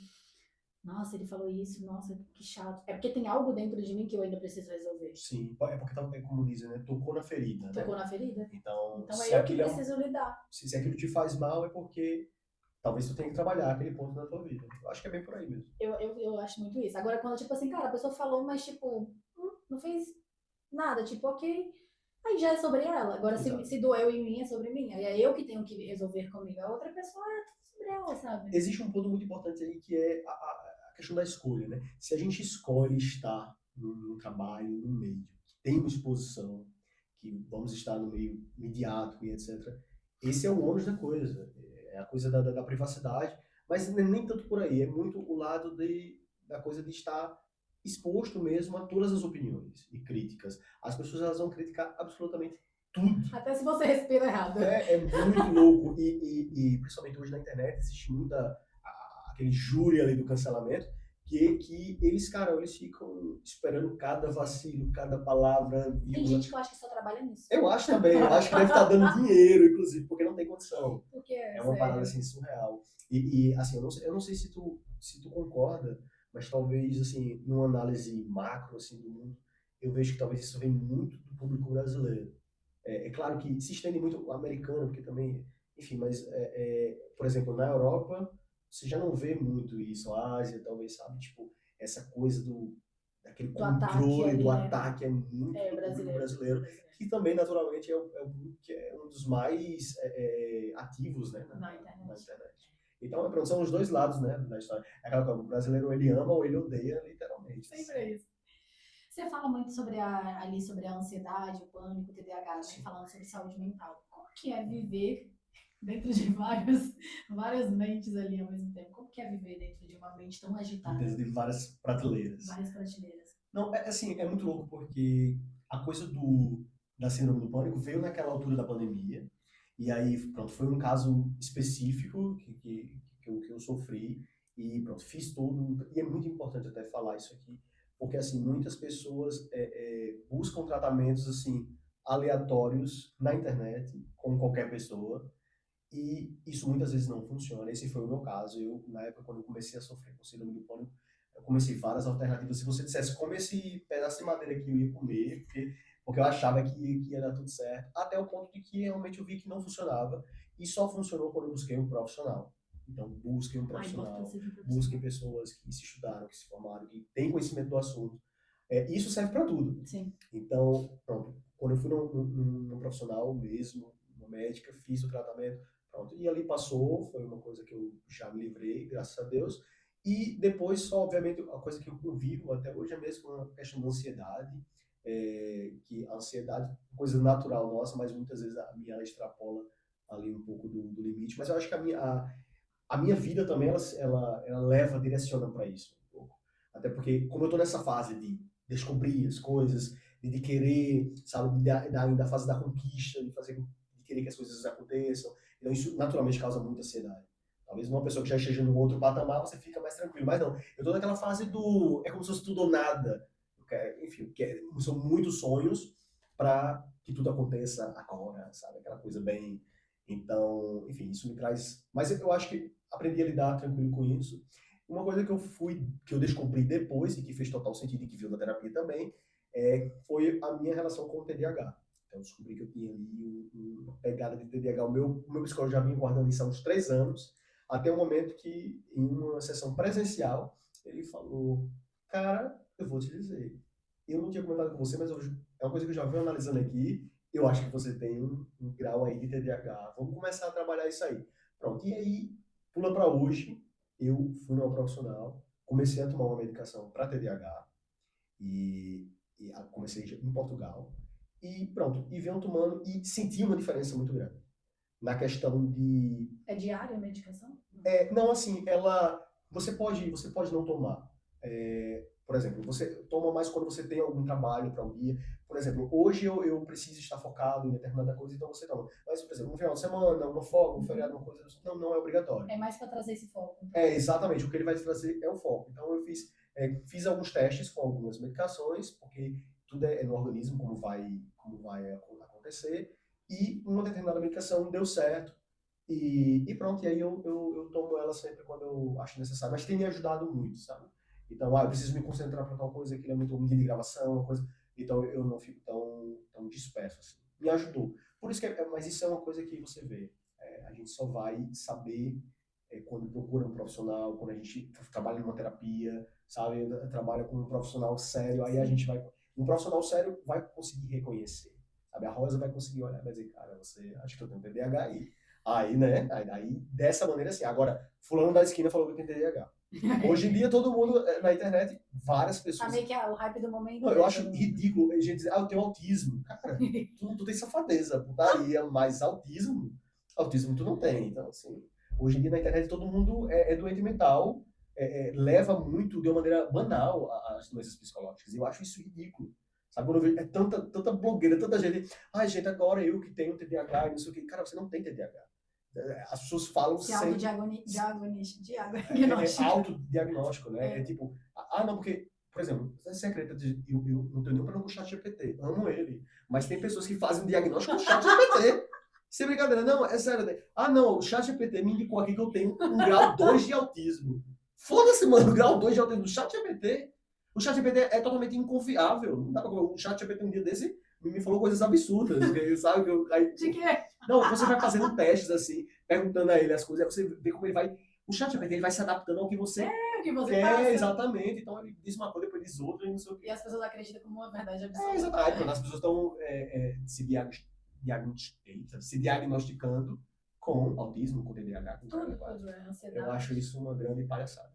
nossa, ele falou isso, nossa, que chato. É porque tem algo dentro de mim que eu ainda preciso resolver. Sim, é porque é como dizem, né? Tocou na ferida, né? Tocou na ferida. Então, Então é eu que preciso lidar. se aquilo te faz mal, é porque talvez tu tenha que trabalhar aquele ponto na tua vida. Eu acho que é bem por aí mesmo. Eu acho muito isso. Agora, quando, tipo assim, cara, a pessoa falou, mas, tipo, não fez nada. Tipo, ok. Aí já é sobre ela. Agora, Exato. se doeu em mim, é sobre mim. Aí é eu que tenho que resolver comigo. A outra pessoa é tudo sobre ela, sabe? Existe um ponto muito importante aí que é a questão da escolha, né? Se a gente escolhe estar num trabalho, num meio que tem uma exposição, que vamos estar no meio midiático e etc., esse é o ônus da coisa, é a coisa da privacidade, mas nem tanto por aí, é muito o lado da coisa de estar exposto mesmo a todas as opiniões e críticas. As pessoas elas vão criticar absolutamente tudo. Até se você respira errado. É muito louco. E principalmente hoje na internet existe muita aquele júri ali do cancelamento que eles, cara, eles ficam esperando cada vacilo, cada palavra, Tem vírgula. gente que eu acho que só trabalha nisso. Eu acho também, eu acho que deve estar dando dinheiro, inclusive, porque não tem condição. Porque é É uma parada sério. assim surreal. Assim, eu não sei se tu concorda, mas talvez assim, numa análise macro assim do mundo, eu vejo que talvez isso vem muito do público brasileiro. É claro que se estende muito o americano, porque também, enfim, mas, por exemplo, na Europa, você já não vê muito isso. A Ásia, talvez, sabe? Tipo, essa coisa daquele Do ataque controle do ali, né? ataque é muito É do público brasileiro. brasileiro, que também, naturalmente, é o público que é um dos mais ativos, né, Na na internet. internet. Então, pronto, são os dois lados, né, da história. É aquela coisa, o brasileiro, ele ama ou ele odeia, literalmente. Sempre é isso. Você fala muito sobre ali sobre a ansiedade, o pânico, o TDAH, né? Sim. Falando sobre saúde mental. Como que é viver dentro de várias mentes ali ao mesmo tempo? Como que é viver dentro de uma mente tão agitada? De várias prateleiras. Várias prateleiras. Não, assim, é muito louco porque a coisa da síndrome do pânico veio naquela altura da pandemia, e aí, pronto, foi um caso específico que eu sofri, e pronto, fiz tudo, e é muito importante até falar isso aqui, porque, assim, muitas pessoas buscam tratamentos, assim, aleatórios na internet, com qualquer pessoa, e isso muitas vezes não funciona. Esse foi o meu caso. Eu, na época, quando eu comecei a sofrer com síndrome do pânico, eu comecei várias alternativas. Se você dissesse, come esse pedaço de madeira que eu ia comer, porque eu achava que ia dar tudo certo, até o ponto de que realmente eu vi que não funcionava, e só funcionou quando eu busquei um profissional. Então, busquem um A profissional, importância de um busquem profissional. pessoas que se estudaram, que se formaram, que têm conhecimento do assunto. Isso serve para tudo. Sim. Então, pronto, quando eu fui num profissional mesmo, uma médica, fiz o tratamento, pronto, e ali passou, foi uma coisa que eu já me livrei, graças a Deus. E depois, só, obviamente, a coisa que eu convivo até hoje é mesmo a questão da ansiedade, que a ansiedade é uma coisa natural nossa, mas muitas vezes a minha ela extrapola ali um pouco do limite. Mas eu acho que a minha vida também, ela leva, direciona para isso um pouco. Até porque, como eu estou nessa fase de descobrir as coisas, de querer, sabe, da fase da conquista, de querer que as coisas aconteçam, então isso naturalmente causa muita ansiedade. Talvez uma pessoa que já esteja no outro patamar, você fica mais tranquilo. Mas não, eu tô naquela fase é como se fosse tudo ou nada. Enfim, são muitos sonhos para que tudo aconteça agora, sabe? Aquela coisa bem. Então, enfim, isso me traz. Mas eu acho que aprendi a lidar tranquilo com isso. Uma coisa que eu descobri depois e que fez total sentido e que viu na terapia também, foi a minha relação com o TDAH. Então, eu descobri que eu tinha ali uma pegada de TDAH. O meu psicólogo já vinha guardando isso há uns 3 anos, até o momento que, em uma sessão presencial, ele falou: Cara, eu vou te dizer, eu não tinha comentado com você, mas é uma coisa que eu já venho analisando aqui. Eu acho que você tem um grau aí de TDAH. Vamos começar a trabalhar isso aí. Pronto, e aí, pula para hoje, eu fui numa profissional, comecei a tomar uma medicação para TDAH e comecei em Portugal e pronto, e venho tomando e senti uma diferença muito grande na questão de É diária a medicação? não, assim, você pode não tomar. Por exemplo, você toma mais quando você tem algum trabalho para um dia. Por exemplo, hoje eu preciso estar focado em determinada coisa, então você toma. Mas, por exemplo, um final de semana, uma folga, um feriado, uma coisa, não é obrigatório. É mais para trazer esse foco. Exatamente, o que ele vai trazer é o foco. Então eu fiz alguns testes com algumas medicações, porque tudo é no organismo como vai acontecer, e uma determinada medicação deu certo, e pronto, e aí eu tomo ela sempre quando eu acho necessário, mas tem me ajudado muito, sabe? Então, eu preciso me concentrar para tal coisa, aquilo é muito um dia de gravação, uma coisa, então eu não fico tão disperso assim. Me ajudou. Por isso mas isso é uma coisa que você vê, a gente só vai saber quando procura um profissional, quando a gente trabalha numa terapia, sabe? Trabalha com um profissional sério, aí a Sim. gente um profissional sério vai conseguir reconhecer. Sabe, a Rosa vai conseguir olhar e vai dizer, cara, você acha que eu tenho TDAH aí. Aí, né? Aí, dessa maneira, assim. Agora, fulano da esquina falou que tem TDAH. Hoje em dia, todo mundo, na internet, várias Tá pessoas... meio que o hype do momento, Não, né? eu acho ridículo a gente dizer, eu tenho autismo. Cara, tu tem safadeza, putaria, mas autismo tu não tem. Então, assim, hoje em dia na internet todo mundo é doente mental, leva muito de uma maneira banal as doenças psicológicas. E eu acho isso ridículo. Sabe, quando eu vejo, tanta blogueira, tanta gente, gente, agora eu que tenho TDAH e não sei o quê. Cara, você não tem TDAH. As pessoas falam Se sempre... autodiagnóstico. autodiagnóstico, né? É tipo, não, porque, por exemplo, você acredita, eu não tenho nenhum problema com o chat GPT, amo ele, mas tem pessoas que fazem um diagnóstico com o chat GPT. Sem brincadeira, não, é sério. Né? Não, o chat GPT me indicou aqui que eu tenho um grau 2 de autismo. Foda-se, mano, grau 2 de autismo. O chat GPT. O chat GPT é totalmente inconfiável. Não dá pra... O chat GPT um dia desse me falou coisas absurdas, sabe? De quê? Não, você vai fazendo testes assim, perguntando a ele as coisas, aí você vê como ele vai. O chat GPT ele vai se adaptando ao que você O que você quer, passa. exatamente. Então ele diz uma coisa, depois diz outra, e não sei o quê. E as pessoas acreditam como uma verdade absoluta. Exatamente. Quando as pessoas estão se diagnosticando com autismo, com TDAH, com Tudo, caralho. ansiedade. Eu acho isso uma grande palhaçada.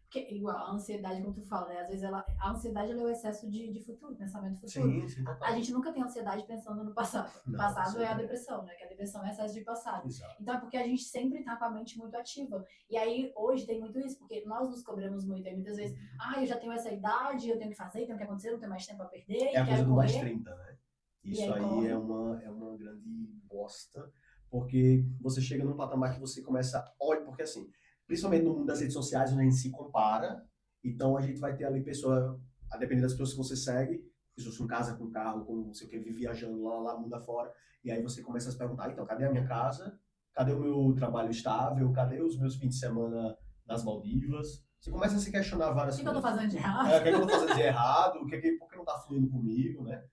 Porque, igual, a ansiedade, como tu fala, né? Às vezes a ansiedade é o excesso de futuro, pensamento futuro. Sim, total. A gente nunca tem ansiedade pensando no passado. O passado é a depressão, né? Que a depressão é excesso de passado. Exato. Então é porque a gente sempre tá com a mente muito ativa. E aí, hoje, tem muito isso, porque nós nos cobramos muito. Aí muitas vezes, eu já tenho essa idade, eu tenho que fazer, tenho que acontecer, não tenho mais tempo a perder. É a coisa do mais correr. 30, né? Isso aí aí é uma grande bosta, porque você chega num patamar que você começa... Olha, porque assim, principalmente no mundo das redes sociais, onde a gente se compara, então a gente vai ter ali pessoa, a depender das pessoas que você segue, pessoas com casa, com carro, com não sei o que, vive viajando lá, mundo afora, e aí você começa a se perguntar, então, cadê a minha casa? Cadê o meu trabalho estável? Cadê os meus fins de semana nas Maldivas? Você começa a se questionar várias coisas. O que eu tô fazendo de errado? O que eu tô fazendo de errado? Por que não tá fluindo comigo, né?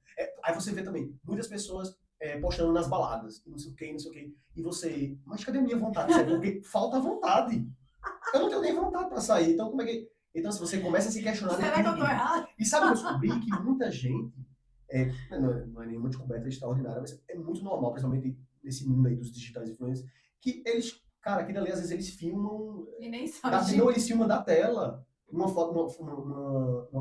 Aí você vê também muitas pessoas postando nas baladas, não sei o que, não sei o que, e você, mas cadê a minha vontade? Sabe? Porque falta vontade. Eu não tenho nem vontade pra sair, então como é que... Então, se você começa a se questionar... Será que eu tô errado? E sabe que eu descobri que muita gente, não é nenhuma descoberta extraordinária, mas é muito normal, principalmente nesse mundo aí dos digitais influencers, que eles, cara, aquilo ali às vezes eles filmam... E nem sabe. Não, eles filmam da tela, uma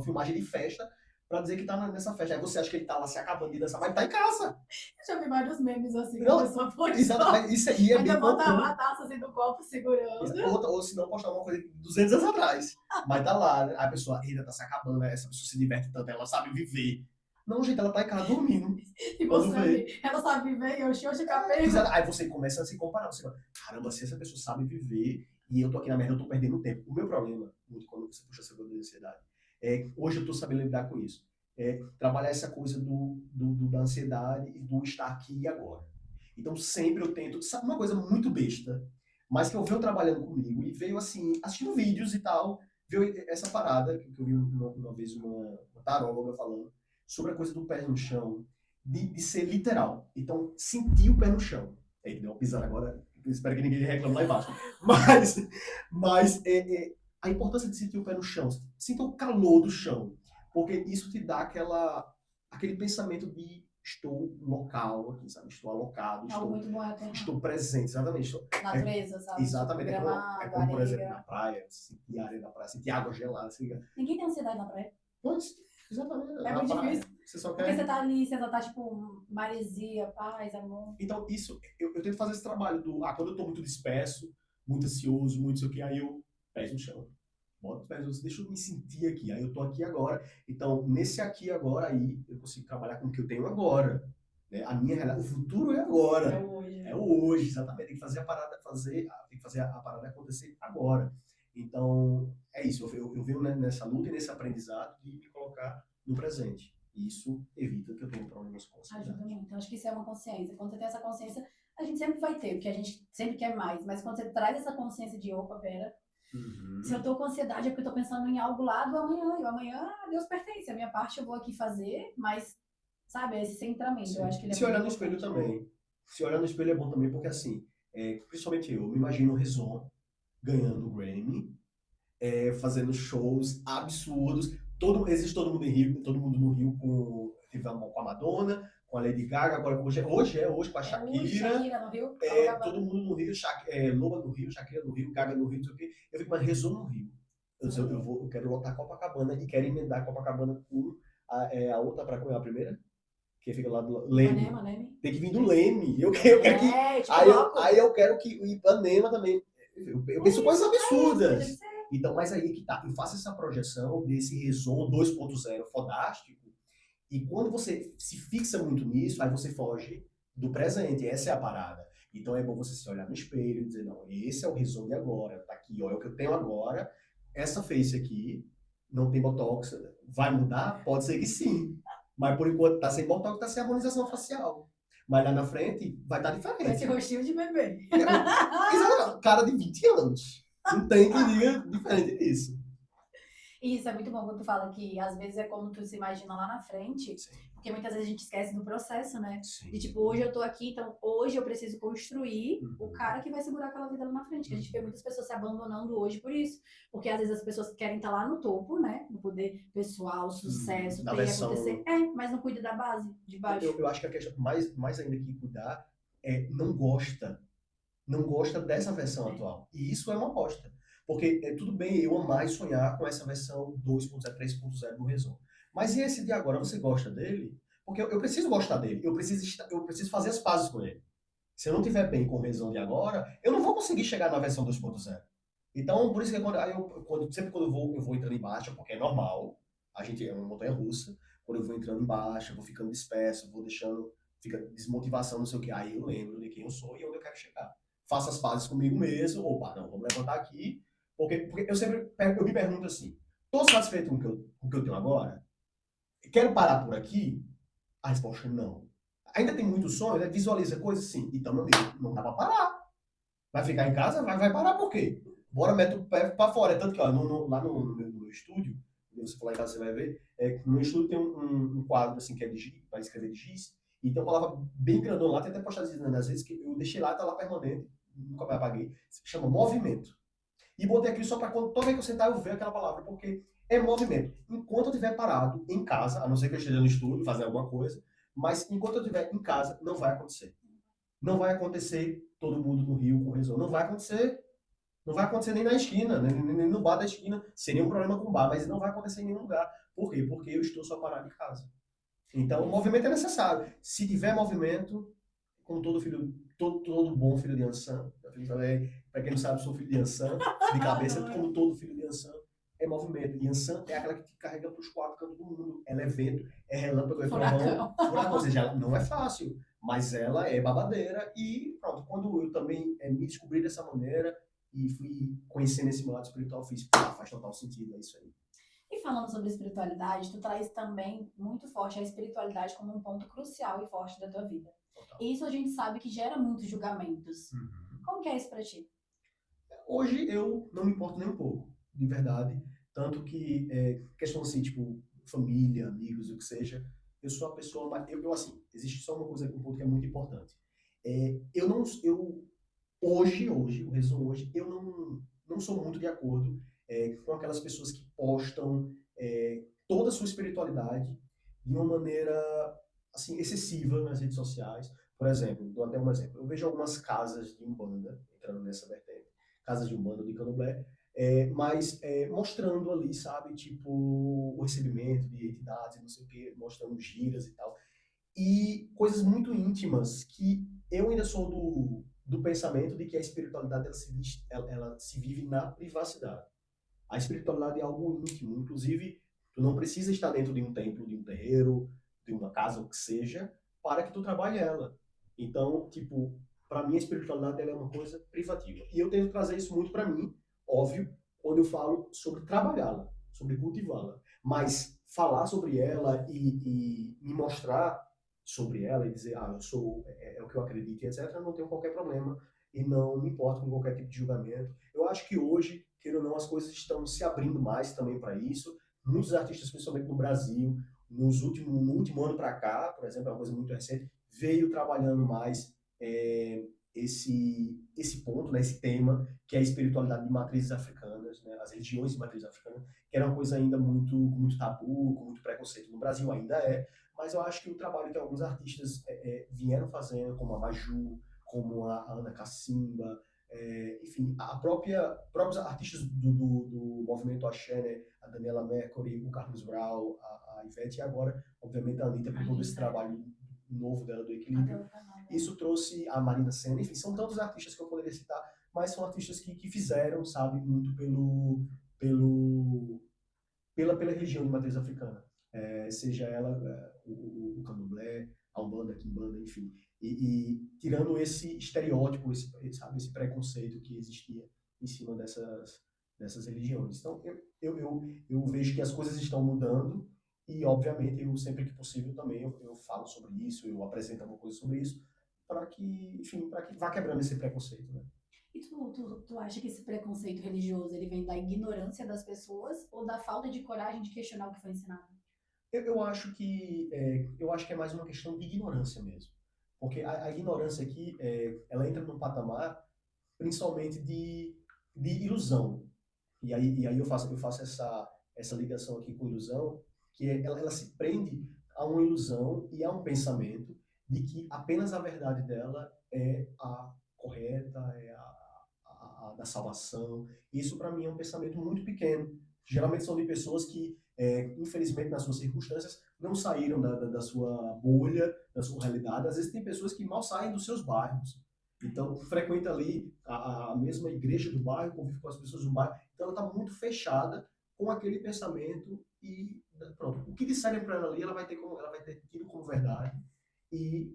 filmagem de festa, pra dizer que tá nessa festa. Aí você acha que ele tá lá se acabando de dançar, mas tá em casa. Eu já vi vários memes assim, não, a pessoa postou. Exatamente, isso aí é bem bota a taça assim do copo segurando. Ou se não, postar uma coisa de 200 anos atrás. Mas tá lá, né? A pessoa ainda tá se acabando, né? Essa pessoa se diverte tanto, ela sabe viver. Não, gente, ela tá em casa dormindo. E você, ela sabe viver, eu xoxo capeta. Aí você começa a se comparar. Você fala, caramba, se essa pessoa sabe viver e eu tô aqui na merda, eu tô perdendo tempo. O meu problema, muito quando você puxa essa coisa da ansiedade, hoje eu tô sabendo lidar com isso. Trabalhar essa coisa da ansiedade e do estar aqui e agora. Então sempre eu tento, sabe, uma coisa muito besta, mas que eu venho trabalhando comigo e veio assim, assistindo vídeos e tal, veio essa parada, que eu vi uma vez uma taróloga falando, sobre a coisa do pé no chão, de ser literal. Então, sentir o pé no chão. Deu uma pisada agora, espero que ninguém reclame lá embaixo. Mas a importância de sentir o pé no chão, sinta o calor do chão, porque isso te dá aquele pensamento de estou local aqui, sabe? Estou alocado, estou presente, exatamente. Natureza, sabe? Exatamente. Como, por exemplo, na praia, sentir a areia da praia, sentir água gelada. Assim. Ninguém tem ansiedade na praia. Pois, exatamente. É muito difícil. Você só quer... Porque você tá ali, você tá tipo, maresia, paz, amor. Então, isso, eu tento fazer esse trabalho quando eu tô muito disperso, muito ansioso, muito sei o que, aí eu pés no chão. Bota os pés, deixa eu me sentir aqui. Aí eu tô aqui agora. Então, nesse aqui agora, aí eu consigo trabalhar com o que eu tenho agora. Né? A minha realidade, o futuro é agora. É hoje. É hoje, exatamente. Tem que fazer a parada, tem que fazer a parada acontecer agora. Então, é isso. Eu venho nessa luta e nesse aprendizado de me colocar no presente. E isso evita que eu tenha problemas com ansiedade. Ajuda muito. Então, acho que isso é uma consciência. Quando você tem essa consciência, a gente sempre vai ter, porque a gente sempre quer mais. Mas quando você traz essa consciência de, opa, pera, se eu tô com ansiedade é porque eu tô pensando em algo lá do amanhã. E o amanhã, Deus pertence. A minha parte eu vou aqui fazer, mas, sabe, é esse centramento. Eu acho que ele é se olhar no espelho também. Se olhar no espelho é bom também, porque assim, principalmente eu me imagino o Rezon ganhando o Grammy, fazendo shows absurdos. Existe todo mundo no Rio teve com a Madonna, com a Lady Gaga, agora hoje com a É o Shakira, Shakira no Rio, todo Copacabana. mundo no Rio, Loba no Rio, Shakira no Rio, Gaga no Rio, não sei o quê. Eu fico, mas rezou no Rio. Eu quero lotar Copacabana e quero emendar Copacabana com a outra, para qual é a primeira? Que fica lá do Leme. Ipanema, né? Tem que vir do Leme. Eu quero que. É, eu te coloco. Aí eu quero que o Ipanema também. Eu penso coisas Deve absurdas. ser. Então, mas aí que tá. Eu faço essa projeção desse Reson 2.0 fodástico. E quando você se fixa muito nisso, aí você foge do presente. Essa é a parada. Então é bom você se olhar no espelho e dizer, não, esse é o Reson de agora. Tá aqui, ó, é o que eu tenho agora. Essa face aqui não tem botox. Vai mudar? Pode ser que sim. Mas por enquanto tá sem botox, tá sem harmonização facial. Mas lá na frente vai estar Com esse diferente. rostinho de bebê. Exatamente. Cara de 20 anos. Não tem que diga diferente disso. E isso é muito bom quando tu fala que às vezes é como tu se imagina lá na frente, Sim. porque muitas vezes a gente esquece do processo, né? Sim. De tipo, hoje eu tô aqui, então hoje eu preciso construir o cara que vai segurar aquela vida lá na frente. Que a gente vê muitas pessoas se abandonando hoje por isso. Porque às vezes as pessoas querem estar lá no topo, né? No poder pessoal, sucesso, Da ter versão... acontecer. Mas não cuida da base, de baixo. Eu acho que a questão mais ainda que cuidar é não gosta dessa versão atual. E isso é uma bosta. Porque tudo bem eu amar e sonhar com essa versão 2.0, 3.0 do Reson. Mas e esse de agora, você gosta dele? Porque eu preciso gostar dele. Eu preciso fazer as pazes com ele. Se eu não estiver bem com o Reson de agora, eu não vou conseguir chegar na versão 2.0. Então, por isso que sempre quando eu vou entrando em baixa, porque é normal, a gente é uma montanha russa, quando eu vou entrando em baixa, vou ficando disperso, vou deixando, fica desmotivação, não sei o que, aí eu lembro de quem eu sou e onde eu quero chegar. Faço as pazes comigo mesmo, opa, não, vamos levantar aqui, porque eu me pergunto assim, estou satisfeito com o que eu tenho agora? Quero parar por aqui? A resposta é não. Ainda tem muito sonho, né? Visualiza coisas? Sim. Então, meu amigo, não dá para parar. Vai ficar em casa? Vai parar por quê? Bora, mete o pé para fora. É tanto que, ó, lá no meu estúdio, se você for lá em casa, você vai ver, no meu estúdio tem um quadro assim, que é de giz, para escrever de giz, e tem uma palavra bem grandona lá, tem até postado nas vezes que eu deixei lá, tá lá permanente, nunca mais apaguei, se chama movimento. E botei aqui só para quando toda vez que eu sentar eu ver aquela palavra, porque é movimento. Enquanto eu estiver parado em casa, a não ser que eu esteja no estúdio fazendo alguma coisa, mas enquanto eu estiver em casa, não vai acontecer. Não vai acontecer todo mundo no Rio com resolve. Não vai acontecer. Não vai acontecer nem na esquina, nem no bar da esquina, sem nenhum problema com o bar, mas não vai acontecer em nenhum lugar. Por quê? Porque eu estou só parado em casa. Então, o movimento é necessário. Se tiver movimento, como todo bom filho de Ansan, para quem não sabe, eu sou filho de Ansan, de cabeça, como todo filho de Ansan, é movimento. E Ansan é aquela que te carrega para os quatro cantos do mundo. Ela é vento, é relâmpago, é trovão, furacão. Ou seja, ela não é fácil, mas ela é babadeira. E pronto, quando eu também me descobri dessa maneira e fui conhecendo esse meu lado espiritual, fiz, faz total sentido, é isso aí. E falando sobre espiritualidade, tu traz também muito forte a espiritualidade como um ponto crucial e forte da tua vida. Total. E isso a gente sabe que gera muitos julgamentos. Como que é isso pra ti? Hoje eu não me importo nem um pouco, de verdade. Tanto que, questão assim, tipo, família, amigos, o que seja, eu sou a pessoa mais... assim, existe só uma coisa, um ponto que é muito importante. Hoje, o resumo hoje, eu não sou muito de acordo com aquelas pessoas que postam toda a sua espiritualidade de uma maneira, assim, excessiva nas redes sociais. Por exemplo, dou até um exemplo. Eu vejo algumas casas de Umbanda, entrando nessa vertente, casas de Umbanda de Candomblé, mas mostrando ali, sabe, tipo, o recebimento de entidades, não sei o quê, mostrando giras e tal. E coisas muito íntimas que eu ainda sou do pensamento de que a espiritualidade ela se vive na privacidade. A espiritualidade é algo íntimo, inclusive tu não precisa estar dentro de um templo, de um terreiro, de uma casa, o que seja, para que tu trabalhe ela. Então, tipo, para mim a espiritualidade ela é uma coisa privativa. E eu tento trazer isso muito para mim, óbvio, quando eu falo sobre trabalhá-la, sobre cultivá-la. Mas falar sobre ela e me mostrar sobre ela e dizer, eu sou, é o que eu acredito, etc., eu não tenho qualquer problema e não me importo com qualquer tipo de julgamento. Eu acho que hoje, queira ou não, as coisas estão se abrindo mais também para isso. Muitos artistas, principalmente no Brasil, no último ano para cá, por exemplo, é uma coisa muito recente, veio trabalhando mais esse ponto, né, esse tema, que é a espiritualidade de matrizes africanas, né, as religiões de matrizes africanas, que era uma coisa ainda muito tabu, com muito preconceito. No Brasil ainda é, mas eu acho que o trabalho que alguns artistas vieram fazendo, como a Maju, como a Ana Cacimba, enfim, próprios artistas do movimento Axé, né, a Daniela Mercury, o Carlos Brau, a Ivete, e agora, obviamente, a Anitta, com todo esse trabalho novo dela do equilíbrio. Isso trouxe a Marina Sena, enfim, são tantos artistas que eu poderia citar, mas são artistas que fizeram, sabe, muito pelo, pela religião de matriz africana. Seja ela o candomblé, a umbanda, a quimbanda, enfim. E tirando esse estereótipo, esse preconceito que existia em cima dessas religiões. Então, eu vejo que as coisas estão mudando e, obviamente, eu sempre que possível também eu falo sobre isso, eu apresento alguma coisa sobre isso, para que, enfim, para que vá quebrando esse preconceito, né? E tu acha que esse preconceito religioso ele vem da ignorância das pessoas ou da falta de coragem de questionar o que foi ensinado? Eu acho que é mais uma questão de ignorância mesmo. Porque a ignorância aqui, ela entra num patamar principalmente de ilusão. E aí eu faço essa ligação aqui com ilusão, que ela se prende a uma ilusão e a um pensamento de que apenas a verdade dela é a correta, é a da salvação. Isso, para mim, é um pensamento muito pequeno. Geralmente são de pessoas que, infelizmente, nas suas circunstâncias, não saíram da sua bolha, da sua realidade. Às vezes tem pessoas que mal saem dos seus bairros. Então, frequenta ali a mesma igreja do bairro, convive com as pessoas do bairro. Então, ela está muito fechada com aquele pensamento e pronto. O que disserem para ela ali, ela vai ter tido como verdade e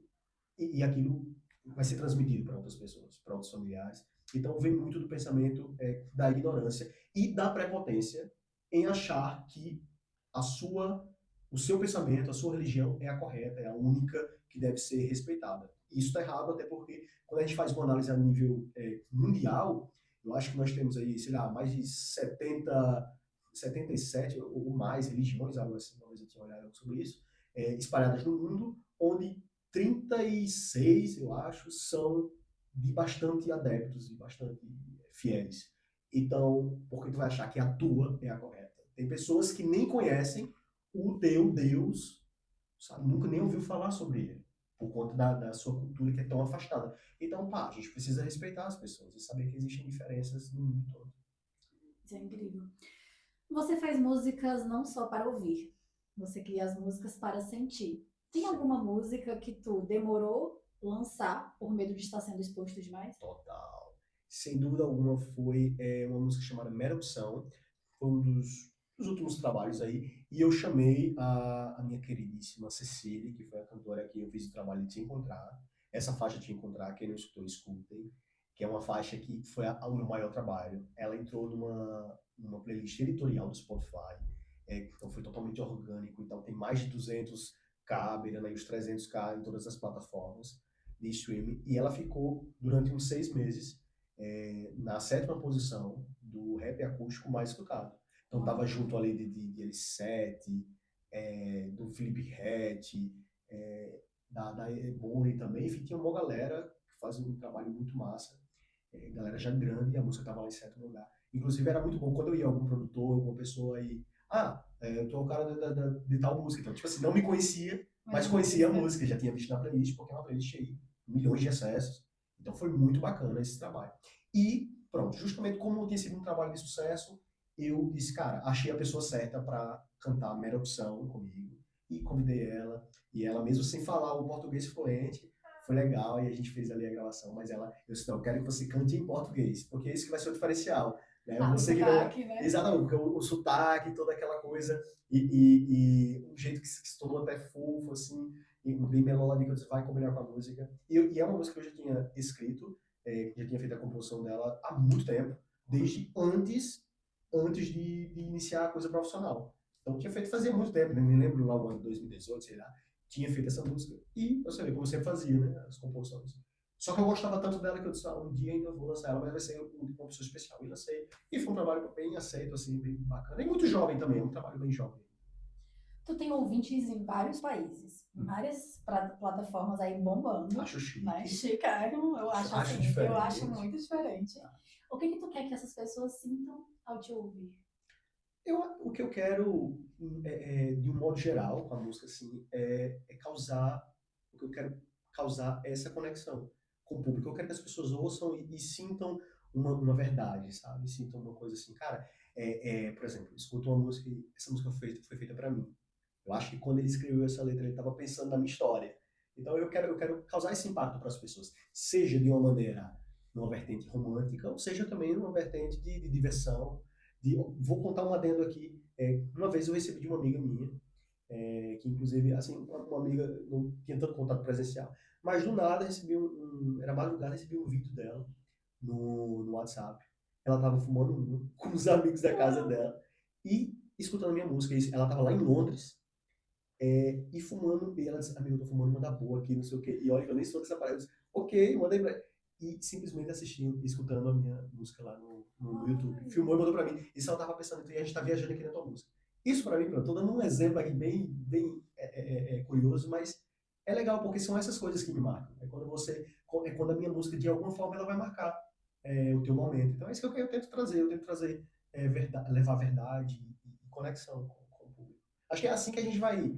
aquilo vai ser transmitido para outras pessoas, para outros familiares. Então, vem muito do pensamento da ignorância e da prepotência em achar que o seu pensamento, a sua religião é a correta, é a única que deve ser respeitada. E isso está errado, até porque quando a gente faz uma análise a nível mundial, eu acho que nós temos aí, sei lá, mais de 77 ou mais religiões, algo assim, talvez eu tinha olhado sobre isso, espalhadas no mundo, onde 36, eu acho, são de bastante adeptos e bastante fiéis. Então, por que tu vai achar que a tua é a correta? Tem pessoas que nem conhecem o teu Deus, sabe? Nunca nem ouviu falar sobre ele, por conta da sua cultura que é tão afastada. Então, pá, a gente precisa respeitar as pessoas e saber que existem diferenças no mundo todo. Isso é incrível. Você faz músicas não só para ouvir, você cria as músicas para sentir. Tem alguma música que tu demorou lançar por medo de estar sendo exposto demais? Total. Sem dúvida alguma foi uma música chamada Mera Opção. Foi um dos últimos trabalhos aí. E eu chamei a minha queridíssima Cecília, que foi a cantora que eu fiz o trabalho de Te Encontrar. Essa faixa Te Encontrar, quem não escutou, escutem. Que é uma faixa que foi o meu maior trabalho. Ela entrou numa playlist editorial do Spotify. Então foi totalmente orgânico. Então tem mais de 200k, beirando aí os 300k em todas as plataformas de streaming. E ela ficou durante uns 6 meses na 7ª posição do rap acústico mais escutado. Então tava junto ali de L7, do Felipe Ret, da Ebony também. Enfim, tinha uma galera que fazia um trabalho muito massa. Galera já grande, e a música tava lá em 7º lugar. Inclusive era muito bom quando eu ia a algum produtor, alguma pessoa aí, eu tô o cara de tal música. Então, tipo assim, não me conhecia, mas conhecia a música, já tinha visto na playlist, porque é uma playlist aí, milhões de acessos. Então foi muito bacana esse trabalho. E pronto, justamente como tinha sido um trabalho de sucesso, eu disse, cara, achei a pessoa certa para cantar a Mera Opção comigo. E convidei ela, e ela mesmo sem falar o português fluente, foi legal, e a gente fez ali a gravação, mas eu disse, não, eu quero que você cante em português, porque esse que vai ser o diferencial. Né? Você o que não... sotaque, né? Exatamente, porque o sotaque, toda aquela coisa, e um jeito que se tornou até fofo, assim, e bem melódico, você vai combinar com a música. E é uma música que eu já tinha escrito, já tinha feito a composição dela há muito tempo, desde antes de iniciar a coisa profissional. Então, tinha feito fazia muito tempo, né? Me lembro lá no ano de 2018, sei lá, tinha feito essa música. E eu sabia como você fazia, né? As composições. Só que eu gostava tanto dela que eu disse, um dia ainda vou lançar ela, mas vai ser uma pessoa especial. E lancei. E foi um trabalho bem aceito, assim, bem bacana. E muito jovem também, é um trabalho bem jovem. Tu tem ouvintes em vários países, em várias plataformas aí bombando, Acho né? chique, Chique, eu acho acho assim, eu acho diferente. muito diferente. O que que tu quer que essas pessoas sintam ao te ouvir? O que eu quero, de um modo geral, com a música, assim, é causar, o que eu quero causar é essa conexão com o público. Eu quero que as pessoas ouçam e sintam uma verdade, sabe? Sintam uma coisa assim, cara, por exemplo, escuta uma música e essa música foi feita para mim. Eu acho que quando ele escreveu essa letra, ele estava pensando na minha história. Então eu quero causar esse impacto para as pessoas, seja de uma maneira, numa vertente romântica, ou seja também numa vertente de diversão. Vou contar um adendo aqui. Uma vez eu recebi de uma amiga minha, que inclusive, assim, uma amiga, não tinha tanto contato presencial, mas do nada recebi era madrugada, recebi um vídeo dela no WhatsApp. Ela estava fumando com os amigos da casa Uau! dela e escutando a minha música. Ela estava lá em Londres, e fumando, e ela disse, amigo, eu tô fumando uma da boa aqui, não sei o quê. E olha que eu nem sou dessa parada. Eu disse, ok, mandei pra ela. E simplesmente assistindo, escutando a minha música lá no YouTube. Ai, Filmou e mandou pra mim. E ela tava pensando, e a gente tá viajando aqui na tua música. Isso pra mim, pronto, tô dando um exemplo aqui bem curioso, mas é legal porque são essas coisas que me marcam. É quando a minha música, de alguma forma, ela vai marcar o teu momento. Então é isso que eu tento trazer. Eu tento trazer levar verdade e conexão com o público. Acho que é assim que a gente vai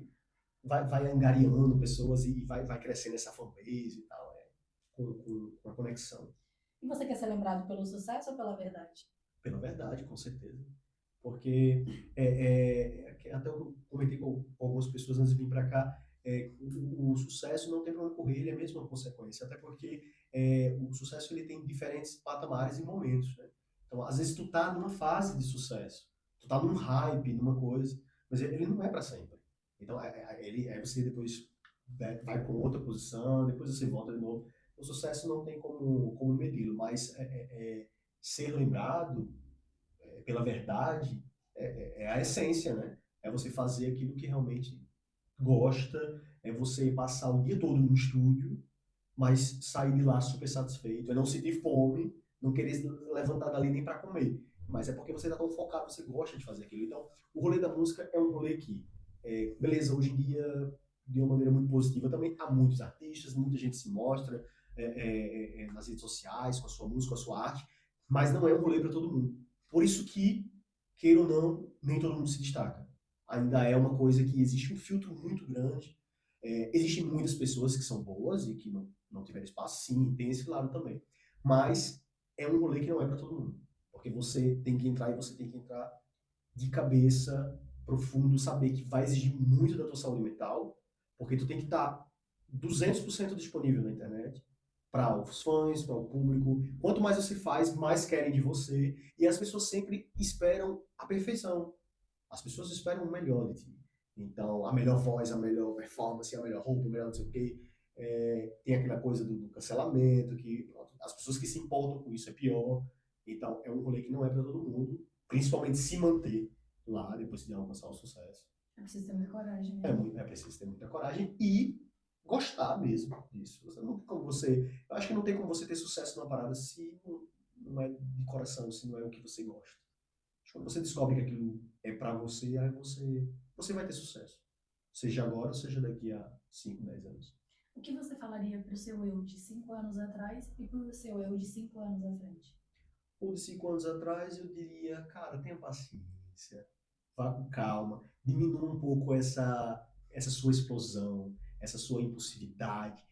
angariando pessoas e vai crescendo essa fanbase e tal, com a conexão. e você quer ser lembrado pelo sucesso ou pela verdade? Pela verdade, com certeza. Porque, até eu comentei com algumas pessoas antes de vir para cá, o sucesso não tem para onde correr, ele é mesmo uma consequência. Até porque o sucesso ele tem diferentes patamares e momentos, né? Então, às vezes, tu tá numa fase de sucesso, tu tá num hype, numa coisa, mas ele não é para sempre. Então, aí você depois vai com outra posição, depois você volta de novo. O sucesso não tem como medi-lo, mas ser lembrado pela verdade é a essência, né? É você fazer aquilo que realmente gosta, é você passar o dia todo no estúdio, mas sair de lá super satisfeito, é não sentir fome, não querer levantar dali nem para comer. Mas é porque você está tão focado, você gosta de fazer aquilo. Então, o rolê da música é um rolê que, beleza, hoje em dia, de uma maneira muito positiva também, há muitos artistas, muita gente se mostra nas redes sociais, com a sua música, com a sua arte, mas não é um rolê para todo mundo. Por isso que, queira ou não, nem todo mundo se destaca. Ainda é uma coisa que existe um filtro muito grande. Existem muitas pessoas que são boas e que não tiveram espaço, sim, tem esse lado também. Mas é um rolê que não é para todo mundo. Porque você tem que entrar e você tem que entrar de cabeça profundo, saber que vai exigir muito da tua saúde mental, porque tu tem que estar 200% disponível na internet para os fãs, para o público. Quanto mais você faz, mais querem de você. E as pessoas sempre esperam a perfeição. As pessoas esperam o melhor de ti. Então, a melhor voz, a melhor performance, a melhor roupa, o melhor não sei o quê. Tem aquela coisa do cancelamento, que pronto, as pessoas que se importam com isso é pior. Então, é um rolê que não é para todo mundo, principalmente se manter lá depois de alcançar o sucesso. É preciso ter muita coragem, É, né? muito, é preciso ter muita coragem e gostar mesmo disso. Você não tem como você. Eu acho que não tem como você ter sucesso numa parada se não é de coração, se não é o que você gosta. Quando você descobre que aquilo é para você, aí você vai ter sucesso. Seja agora, seja daqui a 5 10 anos. O que você falaria para o seu eu de 5 anos atrás e para o seu eu de 5 anos à frente? Ou de 5 anos atrás, eu diria, cara, tenha paciência, vá com calma, diminua um pouco essa sua explosão, essa sua impulsividade,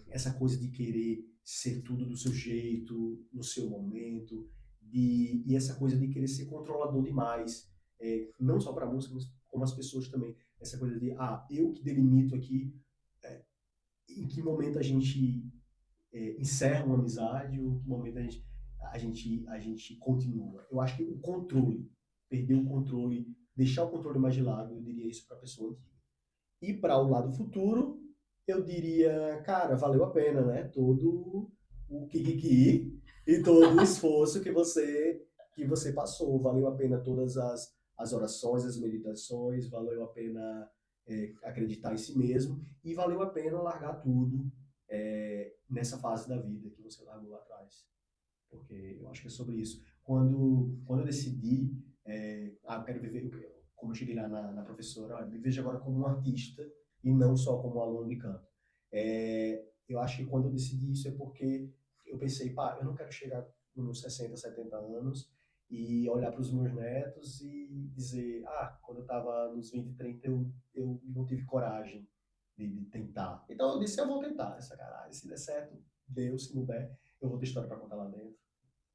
essa coisa de querer ser tudo do seu jeito, no seu momento, e essa coisa de querer ser controlador demais, não só para a música, mas como as pessoas também. Essa coisa de, eu que delimito aqui em que momento a gente encerra uma amizade ou em que momento a gente continua. Eu acho que o controle, perder o controle, deixar o controle mais de lado, eu diria isso para a pessoa antiga. E para o lado futuro, eu diria, cara, valeu a pena, né? Todo o kikiki e todo o esforço que você passou. Valeu a pena todas as orações, as meditações, valeu a pena acreditar em si mesmo e valeu a pena largar tudo nessa fase da vida que você largou lá atrás. Porque eu acho que é sobre isso. Quando eu decidi, eu quero viver, como eu cheguei lá na professora, olha, me veja agora como um artista e não só como um aluno de canto. Eu acho que quando eu decidi isso é porque eu pensei, pá, eu não quero chegar nos meus 60, 70 anos e olhar para os meus netos e dizer, quando eu estava nos 20, 30, eu não tive coragem de tentar. Então eu disse, eu vou tentar essa caralho. Se der certo, deu. Se não der, eu vou ter história para contar lá dentro.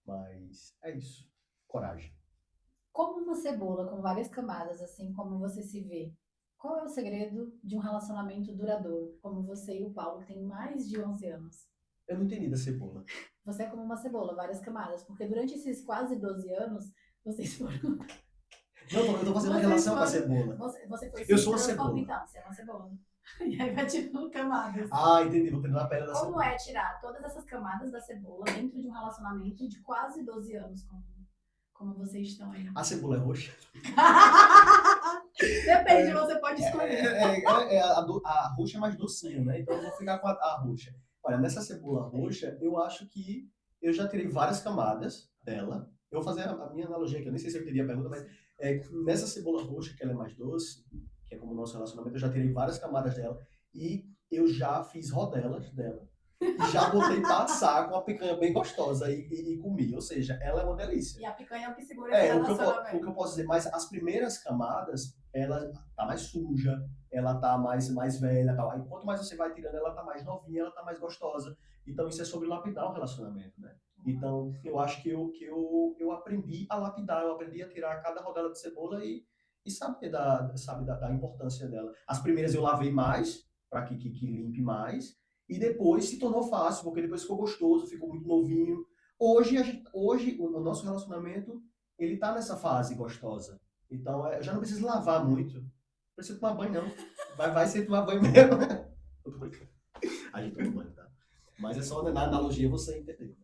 Mas é isso. Coragem. Como uma cebola com várias camadas, assim como você se vê, qual é o segredo de um relacionamento duradouro, como você e o Paulo, que tem mais de 11 anos? Eu não entendi da cebola. Você é como uma cebola, várias camadas, porque durante esses quase 12 anos, vocês foram... Não, eu tô fazendo uma relação com a cebola. Você foi Eu sou uma cebola. Então, você é uma cebola. E aí vai tirando camadas. Entendi. Vou treinar a pele da cebola. Como é tirar todas essas camadas da cebola dentro de um relacionamento de quase 12 anos, como vocês estão aí? A cebola é roxa? Depende, você pode escolher. A roxa é mais docinha, né? Então eu vou ficar com a roxa. Olha, nessa cebola roxa, eu acho que eu já tirei várias camadas dela. Eu vou fazer a minha analogia aqui, eu nem sei se eu entendi a pergunta, mas nessa cebola roxa, que ela é mais doce, que é como o nosso relacionamento, eu já tirei várias camadas dela e eu já fiz rodelas dela. E já botei pra assar com uma picanha bem gostosa e comi. Ou seja, ela é uma delícia. E a picanha é o que segura esse relacionamento. O que eu posso dizer, mas as primeiras camadas, ela tá mais suja, ela tá mais velha, tal. Aí quanto mais você vai tirando, ela tá mais novinha, ela tá mais gostosa. Então isso é sobre lapidar o relacionamento, né? Então eu acho que eu aprendi a lapidar, eu aprendi a tirar cada rodela de cebola e saber da importância dela. As primeiras eu lavei mais, para que limpe mais. E depois se tornou fácil, porque depois ficou gostoso, ficou muito novinho. Hoje o nosso relacionamento, ele tá nessa fase gostosa. Então, eu já não preciso lavar muito. Não preciso tomar banho, não. Vai ser tomar banho mesmo. A gente toma banho, tá? Mas é só na analogia você entender.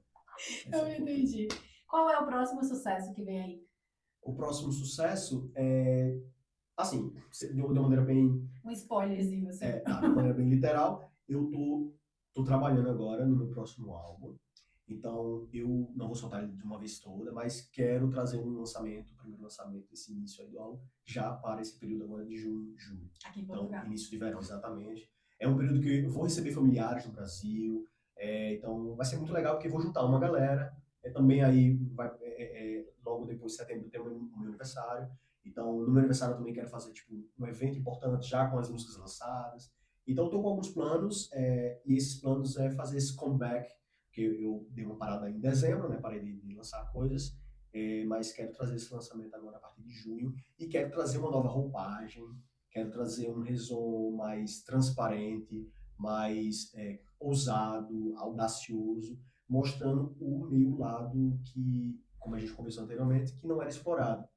Eu entendi. Qual é o próximo sucesso que vem aí? O próximo sucesso é... Assim, de uma maneira bem... Um spoilerzinho, assim. De uma maneira bem literal. Eu tô trabalhando agora no meu próximo álbum. Então, eu não vou soltar ele de uma vez toda, mas quero trazer um lançamento, o primeiro lançamento desse início aí do álbum, já para esse período agora de junho, julho. Aqui em Portugal. Então, início de verão, exatamente. É um período que eu vou receber familiares no Brasil, então vai ser muito legal porque eu vou juntar uma galera. Também aí, logo depois de setembro, tem o meu aniversário. Então, no meu aniversário eu também quero fazer tipo, um evento importante já com as músicas lançadas. Então, estou com alguns planos, e esses planos é fazer esse comeback, porque eu dei uma parada em dezembro, né? Parei de lançar coisas, mas quero trazer esse lançamento agora a partir de junho e quero trazer uma nova roupagem, quero trazer um resumo mais transparente, mais ousado, audacioso, mostrando o meu lado que, como a gente conversou anteriormente, que não era explorado.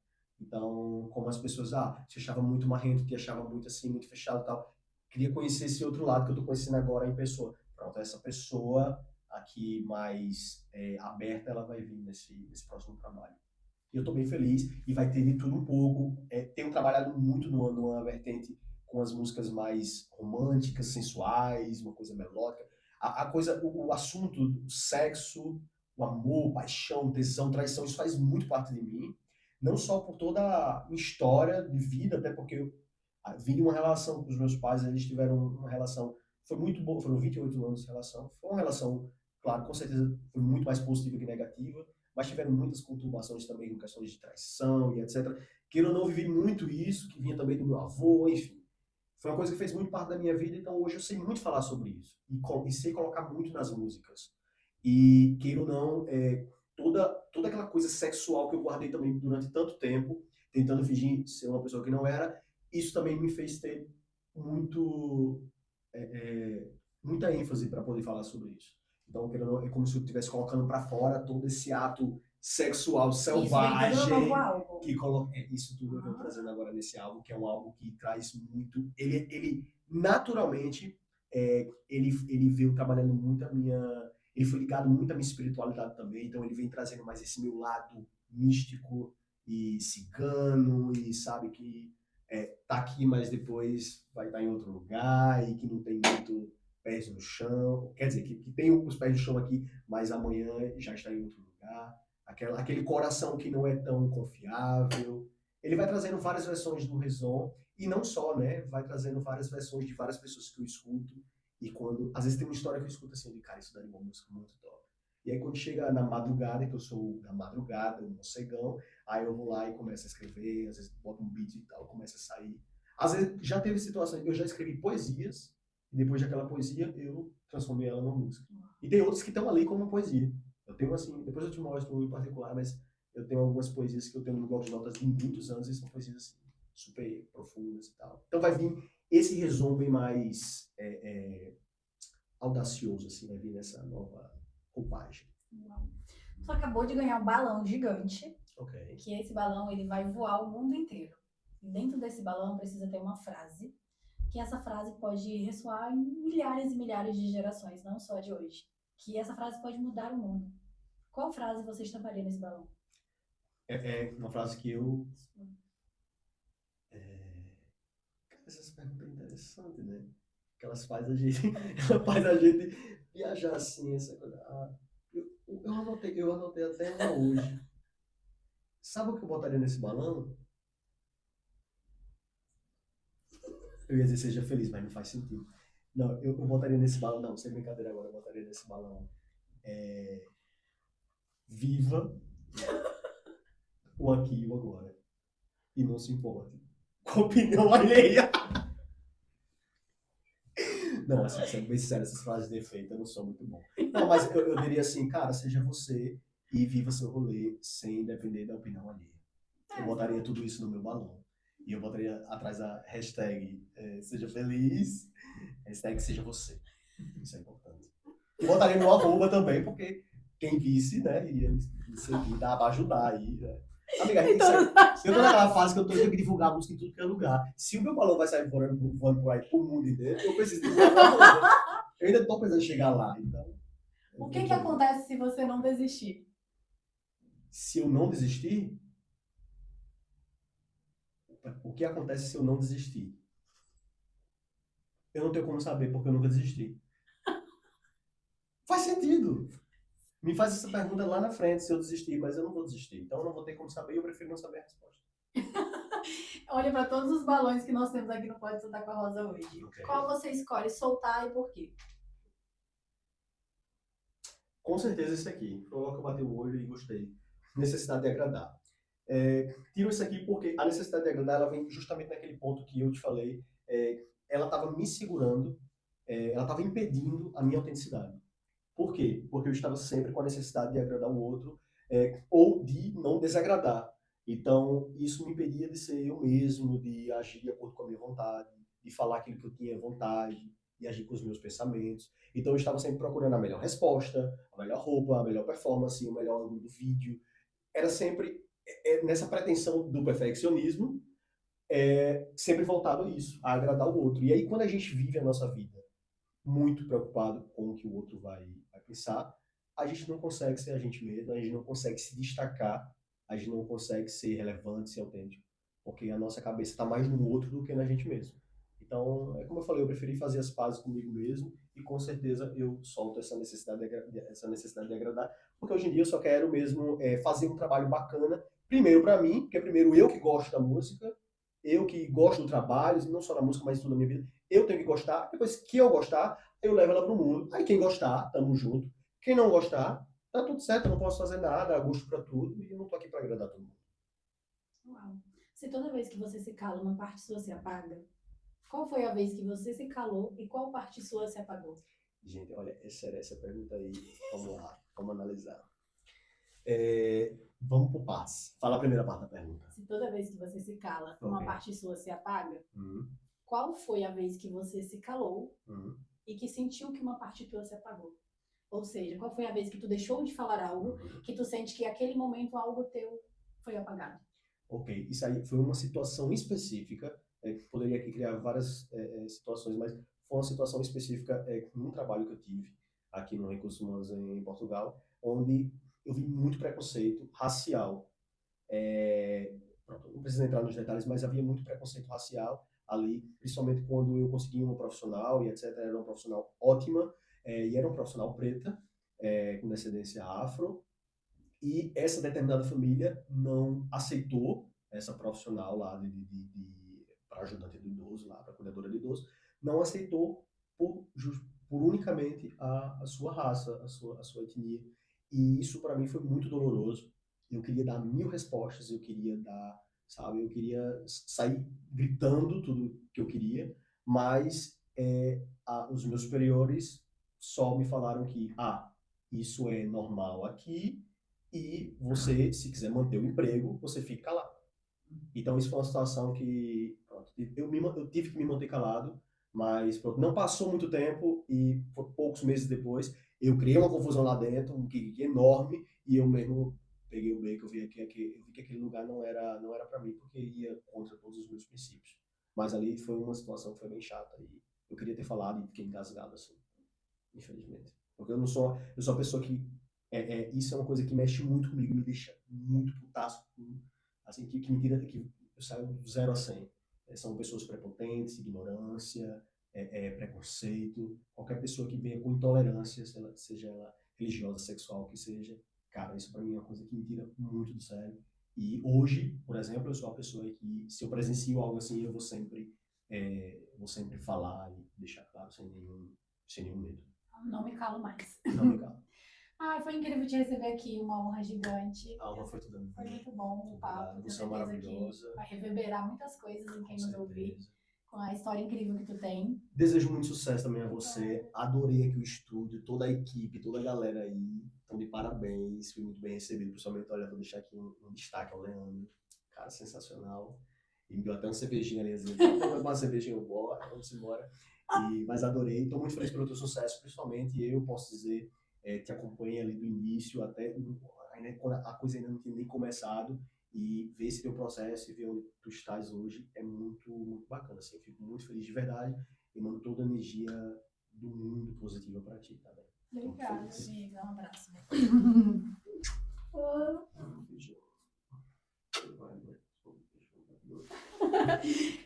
Então, como as pessoas, te achava muito marrento, te achava muito assim, muito fechado e tal, queria conhecer esse outro lado que eu tô conhecendo agora em pessoa. Pronto, essa pessoa aqui mais aberta, ela vai vir nesse próximo trabalho. E eu tô bem feliz e vai ter de tudo um pouco. Tenho trabalhado muito numa vertente com as músicas mais românticas, sensuais, uma coisa melódica. O assunto, o sexo, o amor, paixão, tesão, traição, isso faz muito parte de mim. Não só por toda a minha história de vida, até porque eu vim de uma relação com os meus pais, eles tiveram uma relação, foi muito boa, foram 28 anos de relação, foi uma relação, claro, com certeza foi muito mais positiva que negativa, mas tiveram muitas conturbações também com questões de traição e etc. Que eu não vivi muito isso, que vinha também do meu avô, enfim. Foi uma coisa que fez muito parte da minha vida, então hoje eu sei muito falar sobre isso. E sei colocar muito nas músicas. E, queira ou não, toda aquela coisa sexual que eu guardei também durante tanto tempo, tentando fingir ser uma pessoa que não era, isso também me fez ter muita ênfase para poder falar sobre isso. Então, é como se eu estivesse colocando para fora todo esse ato sexual selvagem. Isso vem do novo álbum. Isso tudo eu venho trazendo agora nesse álbum, que é um álbum que traz muito... Ele naturalmente, ele veio trabalhando muito a minha... Ele foi ligado muito à minha espiritualidade também, então ele vem trazendo mais esse meu lado místico e cigano, e sabe que tá aqui, mas depois vai estar em outro lugar, e que não tem muito pés no chão, quer dizer, que tem os pés no chão aqui, mas amanhã já está em outro lugar, aquele coração que não é tão confiável, ele vai trazendo várias versões do Rezon, e não só, né? Vai trazendo várias versões de várias pessoas que eu escuto, e quando, às vezes tem uma história que eu escuto assim, de cara, isso daí é uma música muito top. E aí quando chega na madrugada, que eu sou da madrugada, um morcegão, aí eu vou lá e começo a escrever, às vezes boto um beat e tal, começa a sair. Às vezes já teve situações que eu já escrevi poesias, e depois daquela poesia eu transformei ela numa música. E tem outros que estão ali como poesia. Eu tenho assim, depois eu te mostro em particular, mas eu tenho algumas poesias que eu tenho no bloco de notas de muitos anos e são poesias assim, super profundas e tal. Então vai vir esse resumo bem mais audacioso, assim, vai vir nessa nova roupagem. Tu acabou de ganhar um balão gigante, Ok. que esse balão ele vai voar o mundo inteiro. E dentro desse balão precisa ter uma frase, que essa frase pode ressoar em milhares e milhares de gerações, não só de hoje. Que essa frase pode mudar o mundo. Qual frase você estamparia nesse balão? É uma frase que eu. Cara, essas perguntas interessantes, né? Que elas fazem a gente, ela faz a gente viajar assim, essa coisa. Eu anotei até uma hoje. Sabe o que eu botaria nesse balão? Eu ia dizer seja feliz, mas não faz sentido. Não, eu botaria nesse balão, não, sem brincadeira agora, eu botaria nesse balão. Viva o aqui e o agora. E não se importe com a opinião alheia. Não, assim, sendo bem sincero, essas frases de efeito eu não sou muito bom. Não, mas eu diria assim, cara, seja você e viva seu rolê sem depender da opinião alheia. Eu botaria tudo isso no meu balão. E eu botaria atrás a hashtag seja feliz, hashtag seja você. Isso é importante. E botaria no arroba também, porque quem visse, né, ia me seguir, dá pra ajudar aí, né? Amiga, a gente eu tô naquela fase que eu tenho que divulgar a música em tudo que é lugar. Se o meu balão vai sair voando por aí pro mundo inteiro, eu preciso divulgar a música. Eu ainda tô precisando chegar lá, então. O que acontece se você não desistir? Se eu não desistir, o que acontece se eu não desistir? Eu não tenho como saber porque eu nunca desisti. Faz sentido. Me faz essa pergunta lá na frente se eu desistir, mas eu não vou desistir. Então eu não vou ter como saber e eu prefiro não saber a resposta. Olha para todos os balões que nós temos aqui no Pode Soltar com a Rosa hoje. Okay. Qual você escolhe soltar e por quê? Com certeza esse aqui. Foi logo que eu bati o olho e gostei. Necessidade de agradar. Tiro isso aqui porque a necessidade de agradar ela vem justamente naquele ponto que eu te falei. Ela estava me segurando, ela estava impedindo a minha autenticidade. Por quê? Porque eu estava sempre com a necessidade de agradar o outro ou de não desagradar. Então, isso me impedia de ser eu mesmo, de agir de acordo com a minha vontade, de falar aquilo que eu tinha vontade, de agir com os meus pensamentos. Então, eu estava sempre procurando a melhor resposta, a melhor roupa, a melhor performance, o melhor ângulo do vídeo. Era sempre nessa pretensão do perfeccionismo, sempre voltado a isso, a agradar o outro. E aí, quando a gente vive a nossa vida muito preocupado com o que o outro vai pensar, a gente não consegue ser a gente mesmo, a gente não consegue se destacar, a gente não consegue ser relevante, ser autêntico, porque a nossa cabeça está mais no outro do que na gente mesmo. Então, é como eu falei, eu preferi fazer as pazes comigo mesmo e com certeza eu solto essa necessidade de agradar, porque hoje em dia eu só quero mesmo fazer um trabalho bacana, primeiro para mim, porque primeiro eu que gosto da música, eu que gosto do trabalho, não só da música, mas de tudo da minha vida, eu tenho que gostar, depois que eu gostar, eu levo ela pro mundo. Aí quem gostar, tamo junto. Quem não gostar, tá tudo certo, eu não posso fazer nada, há gosto pra tudo, e eu não tô aqui pra agradar todo mundo. Uau. Se toda vez que você se cala, uma parte sua se apaga, qual foi a vez que você se calou e qual parte sua se apagou? Gente, olha, essa pergunta aí, vamos lá, vamos analisar. Vamos por partes. Fala a primeira parte da pergunta. Se toda vez que você se cala, uma parte sua se apaga, qual foi a vez que você se calou e que sentiu que uma parte tua se apagou? Ou seja, qual foi a vez que tu deixou de falar algo, que tu sente que aquele momento algo teu foi apagado? Ok, isso aí foi uma situação específica, poderia aqui criar várias situações, mas foi uma situação específica num trabalho que eu tive aqui no Recursos Humanos em Portugal, onde eu vi muito preconceito racial. Não preciso entrar nos detalhes, mas havia muito preconceito racial ali, principalmente quando eu consegui uma profissional e etc. Era uma profissional ótima e era uma profissional preta, com descendência afro, e essa determinada família não aceitou essa profissional lá para ajudante do idoso, lá para cuidadora do idoso, não aceitou por unicamente a sua raça, a sua etnia. E isso para mim foi muito doloroso. Eu queria dar 1000 respostas, eu queria dar, sabe, eu queria sair gritando tudo que eu queria, mas os meus superiores só me falaram que, isso é normal aqui e você, se quiser manter o emprego, você fica lá. Então, isso foi uma situação que pronto, eu tive que me manter calado, mas pronto, não passou muito tempo e poucos meses depois eu criei uma confusão lá dentro, um que enorme, e eu mesmo peguei o beco, eu vi que aquele lugar não era para mim, porque ia contra todos os meus princípios. Mas ali foi uma situação que foi bem chata e eu queria ter falado e fiquei engasgado assim, infelizmente. Porque eu sou uma pessoa que isso é uma coisa que mexe muito comigo, me deixa muito putaço, assim, que me tira, que eu saio do 0 a 100. São pessoas prepotentes, ignorância, preconceito, qualquer pessoa que venha com intolerância, seja ela religiosa, sexual, que seja, cara, isso pra mim é uma coisa que me tira muito do sério. E hoje, por exemplo, eu sou uma pessoa que, se eu presencio algo assim, eu vou sempre falar e deixar claro sem nenhum medo. Não me calo mais. Não me calo. Foi incrível te receber aqui, uma honra gigante. A honra foi toda minha. Foi muito bom o papo. Você é maravilhosa. Vai reverberar muitas coisas em quem nos ouvir, com a história incrível que tu tem. Desejo muito sucesso também a você. Adorei aqui o estúdio, toda a equipe, toda a galera aí. Então, de parabéns. Fui muito bem recebido. Principalmente, olha, vou deixar aqui um destaque ao Leandro. Cara, sensacional. E me deu até uma cervejinha ali. Uma cervejinha, vamos embora. Mas adorei. Estou muito feliz pelo teu sucesso. Principalmente, eu posso dizer, te acompanhei ali do início até quando a coisa ainda não tinha nem começado, e ver esse teu processo e ver onde tu estás hoje é muito, muito bacana, assim, eu fico muito feliz de verdade e mando toda a energia do mundo positiva para ti, tá bem? Obrigada, amiga, um abraço.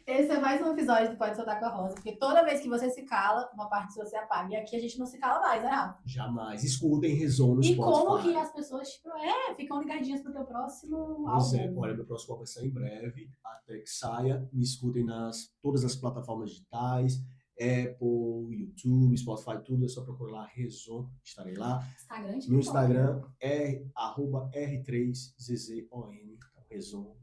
Esse é mais um episódio do Pode Soltar com a Rosa, porque toda vez que você se cala, uma parte sua se apaga. E aqui a gente não se cala mais, né, Rafa? Jamais. Escutem, Resumo no Spotify. E como que as pessoas, tipo, ficam ligadinhas pro teu próximo álbum. Olha, meu próximo álbum vai sair em breve, até que saia. Me escutem todas as plataformas digitais, Apple, YouTube, Spotify, tudo. É só procurar lá, Resumo, estarei lá. Instagram, no Instagram é @r3zzon, então, Resumo.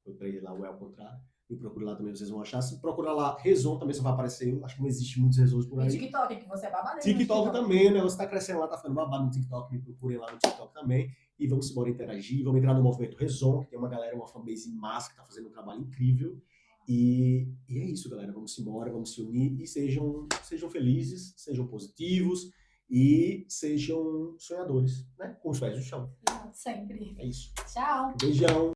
Eu peguei lá o E ao contrário. Me procure lá também, vocês vão achar. Se procurar lá, Resumo também só vai aparecer. Eu acho que não existe muitos resumos por aí. E TikTok, que você é babado. TikTok também, né? Você tá crescendo lá, tá ficando babado no TikTok. Me procurem lá no TikTok também. E vamos embora interagir. Vamos entrar no movimento Resumo, que tem uma galera, uma fanbase massa que tá fazendo um trabalho incrível. E é isso, galera. Vamos embora, vamos se unir e sejam felizes, sejam positivos e sejam sonhadores, né? Com os pés no chão. Sempre. É isso. Tchau. Beijão.